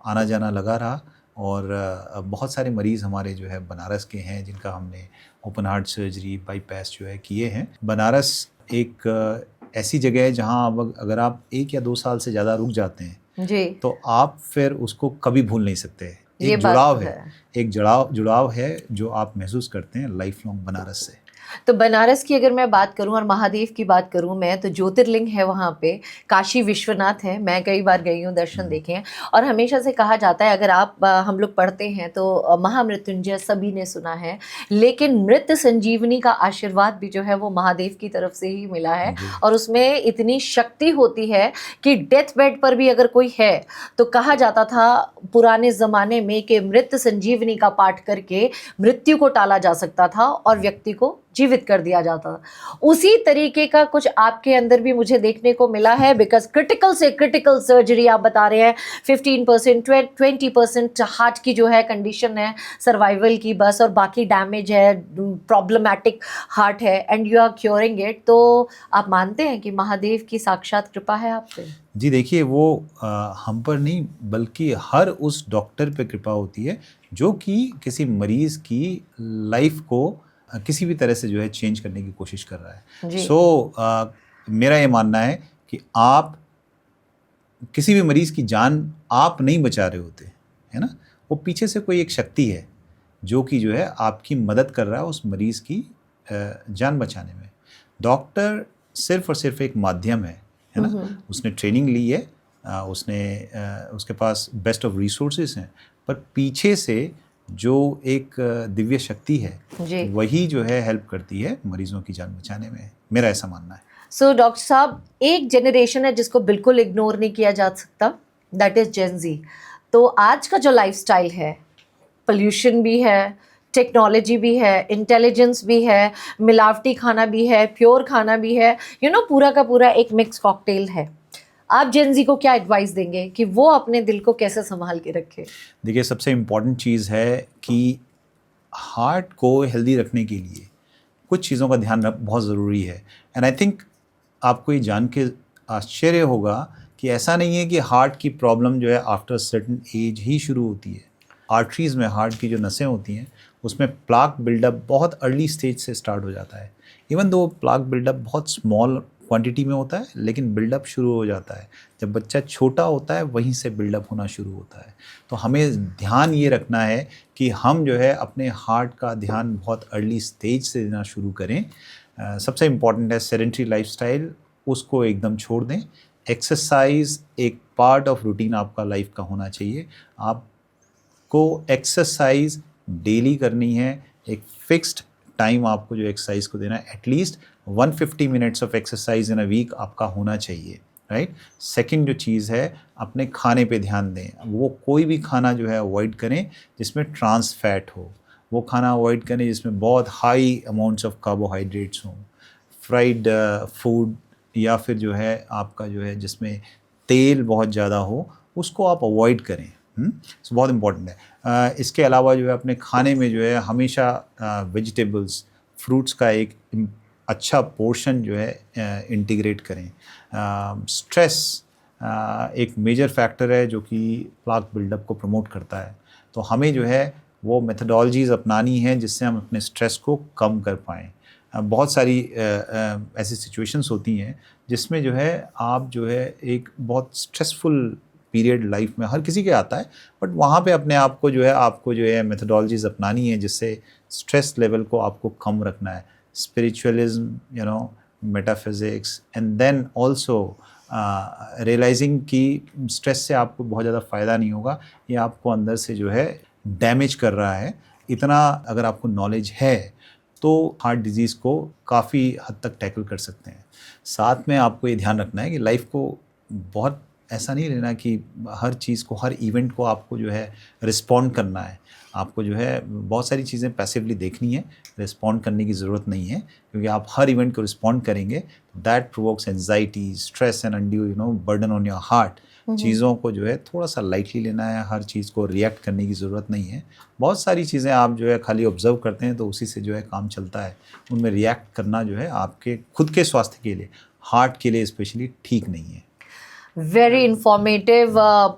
आना जाना लगा रहा, और बहुत सारे मरीज़ हमारे जो है बनारस के हैं जिनका हमने ओपन हार्ट सर्जरी, बाईपास जो है किए हैं। बनारस एक ऐसी जगह है जहाँ अगर आप 1 या 2 साल से ज़्यादा रुक जाते हैं जी, तो आप फिर उसको कभी भूल नहीं सकते। एक जुड़ाव है, एक जुड़ाव है जो आप महसूस करते हैं लाइफ लॉन्ग बनारस से। तो बनारस की अगर मैं बात करूं और महादेव की बात करूं मैं, तो ज्योतिर्लिंग है वहाँ पे, काशी विश्वनाथ है, मैं कई बार गई हूँ, दर्शन देखे हैं। और हमेशा से कहा जाता है, अगर आप हम लोग पढ़ते हैं तो महामृत्युंजय सभी ने सुना है, लेकिन मृत संजीवनी का आशीर्वाद भी जो है वो महादेव की तरफ से ही मिला है, और उसमें इतनी शक्ति होती है कि डेथ बेड पर भी अगर कोई है तो कहा जाता था पुराने ज़माने में कि मृत संजीवनी का पाठ करके मृत्यु को टाला जा सकता था और व्यक्ति को जीवित कर दिया जाता था। उसी तरीके का कुछ आपके अंदर भी मुझे देखने को मिला है, बिकॉज क्रिटिकल से क्रिटिकल सर्जरी आप बता रहे हैं, 15% 20% हार्ट की जो है कंडीशन है सर्वाइवल की बस, और बाकी डैमेज है, प्रॉब्लमेटिक हार्ट है, and you are curing it. तो आप मानते हैं कि महादेव की साक्षात कृपा है आप पे? जी देखिए, वो हम पर नहीं बल्कि हर उस डॉक्टर पे कृपा होती है जो कि किसी मरीज़ की लाइफ को किसी भी तरह से जो है चेंज करने की कोशिश कर रहा है। जी। मेरा ये मानना है कि आप किसी भी मरीज़ की जान आप नहीं बचा रहे होते, है ना? वो पीछे से कोई एक शक्ति है जो कि जो है आपकी मदद कर रहा है उस मरीज़ की जान बचाने में। डॉक्टर सिर्फ़ और सिर्फ एक माध्यम है ना? उसने ट्रेनिंग ली है, उसके पास बेस्ट ऑफ रिसोर्सेज हैं, पर पीछे से जो एक दिव्य शक्ति है, जी। वही जो है हेल्प करती है मरीज़ों की जान बचाने में। मेरा ऐसा मानना है। सो डॉक्टर साहब, एक जनरेशन है जिसको बिल्कुल इग्नोर नहीं किया जा सकता, दैट इज जेन ज़ी। तो आज का जो लाइफस्टाइल है, पोल्यूशन भी है, टेक्नोलॉजी भी है, इंटेलिजेंस भी है, मिलावटी खाना भी है, प्योर खाना भी है, पूरा का पूरा एक मिक्स कॉकटेल है। आप जेन ज़ी को क्या एडवाइस देंगे कि वो अपने दिल को कैसे संभाल के रखे? देखिए, सबसे इम्पॉर्टेंट चीज़ है कि हार्ट को हेल्दी रखने के लिए कुछ चीज़ों का ध्यान रख बहुत ज़रूरी है। एंड आई थिंक आपको ये जान के आश्चर्य होगा कि ऐसा नहीं है कि हार्ट की प्रॉब्लम जो है आफ्टर सर्टेन एज ही शुरू होती है। आर्टरीज़ में, हार्ट की जो नसें होती हैं, उसमें प्लाक बिल्डअप बहुत अर्ली स्टेज से स्टार्ट हो जाता है। इवन दो प्लाक बिल्डअप बहुत स्मॉल क्वांटिटी में होता है, लेकिन बिल्डअप शुरू हो जाता है जब बच्चा छोटा होता है, वहीं से बिल्डअप होना शुरू होता है। तो हमें ध्यान ये रखना है कि हम जो है अपने हार्ट का ध्यान बहुत अर्ली स्टेज से देना शुरू करें। सबसे इम्पॉर्टेंट है सेडेंटरी लाइफस्टाइल, उसको एकदम छोड़ दें। एक्सरसाइज एक पार्ट ऑफ रूटीन आपका लाइफ का होना चाहिए। आपको एक्सरसाइज डेली करनी है, एक फिक्स्ड टाइम आपको जो एक्सरसाइज को देना है, at least 150 minutes of exercise in a week आपका होना चाहिए, राइट। सेकंड जो चीज़ है, अपने खाने पे ध्यान दें। वो कोई भी खाना जो है अवॉइड करें जिसमें ट्रांस फैट हो, वो खाना अवॉइड करें जिसमें बहुत हाई अमाउंट्स ऑफ कार्बोहाइड्रेट्स हों। फ्राइड फूड या फिर जो है आपका जो है जिसमें तेल बहुत ज़्यादा हो, उसको आप अवॉइड करें। तो बहुत इम्पॉर्टेंट है। इसके अलावा जो है अपने खाने में जो है हमेशा वेजिटेबल्स, फ्रूट्स का एक अच्छा पोर्शन जो है इंटीग्रेट करें। स्ट्रेस एक मेजर फैक्टर है जो कि प्लाक बिल्डअप को प्रमोट करता है। तो हमें जो है वो मेथडोलॉजीज़ अपनानी है जिससे हम अपने स्ट्रेस को कम कर पाएँ। बहुत सारी ऐसी सिचुएशंस होती हैं जिसमें जो है आप जो है एक बहुत स्ट्रेसफुल पीरियड लाइफ में हर किसी के आता है, बट वहाँ पे अपने आप को जो है आपको जो है मेथडोलॉजीज़ अपनानी है जिससे स्ट्रेस लेवल को आपको कम रखना है। Spiritualism, metaphysics, and then also realising कि स्ट्रेस से आपको बहुत ज़्यादा फ़ायदा नहीं होगा, ये आपको अंदर से जो है डैमेज कर रहा है। इतना अगर आपको नॉलेज है तो हार्ट डिज़ीज़ को काफ़ी हद तक टैकल कर सकते हैं। साथ में आपको ये ध्यान रखना है कि लाइफ को बहुत ऐसा नहीं लेना कि हर चीज़ को, हर इवेंट को आपको जो है रिस्पॉन्ड करना है। आपको जो है बहुत सारी चीज़ें पैसिवली देखनी है, रिस्पॉन्ड करने की ज़रूरत नहीं है, क्योंकि आप हर इवेंट को रिस्पॉन्ड करेंगे that provokes anxiety, stress and undue burden on your heart. चीज़ों को जो है थोड़ा सा लाइटली लेना है, हर चीज़ को रिएक्ट करने की ज़रूरत नहीं है। बहुत सारी चीज़ें आप जो है खाली ऑब्जर्व करते हैं तो उसी से जो है काम चलता है। उनमें रिएक्ट करना जो है आपके खुद के स्वास्थ्य के लिए, हार्ट के लिए स्पेशली ठीक नहीं है। Very informative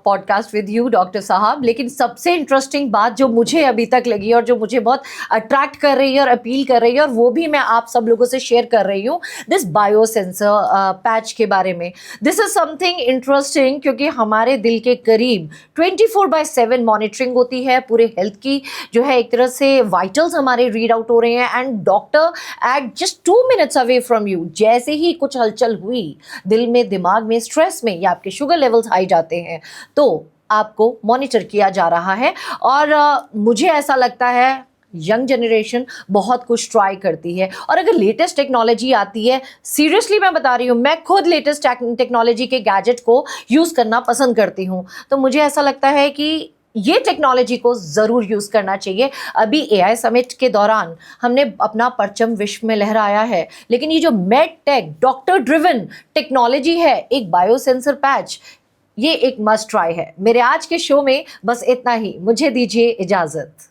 podcast with you doctor साहब। लेकिन सबसे इंटरेस्टिंग बात जो मुझे अभी तक लगी और जो मुझे बहुत अट्रैक्ट कर रही है और अपील कर रही है, और वो भी मैं आप सब लोगों से शेयर कर रही हूँ, दिस बायो सेंसर पैच के बारे में। दिस इज समथिंग इंटरेस्टिंग क्योंकि हमारे दिल के करीब 24/7 मॉनिटरिंग होती है पूरे हेल्थ की, जो है एक तरह से वाइटल्स हमारे रीड आउट हो रहे हैं, and doctor at just 2 minutes away from you, जैसे ही कुछ हलचल हुई दिल में, दिमाग में, स्ट्रेस में, आपके शुगर लेवल्स हाई जाते हैं, तो आपको मॉनिटर किया जा रहा है। और मुझे ऐसा लगता है यंग जनरेशन बहुत कुछ ट्राई करती है, और अगर लेटेस्ट टेक्नोलॉजी आती है, सीरियसली मैं बता रही हूँ, मैं खुद लेटेस्ट टेक्नोलॉजी के गैजेट को यूज़ करना पसंद करती हूँ। तो मुझे ऐसा लगता है कि ये टेक्नोलॉजी को ज़रूर यूज़ करना चाहिए। अभी एआई समिट के दौरान हमने अपना परचम विश्व में लहराया है, लेकिन ये जो med tech doctor driven technology है, एक बायोसेंसर पैच, ये एक मस्ट ट्राई है। मेरे आज के शो में बस इतना ही, मुझे दीजिए इजाज़त।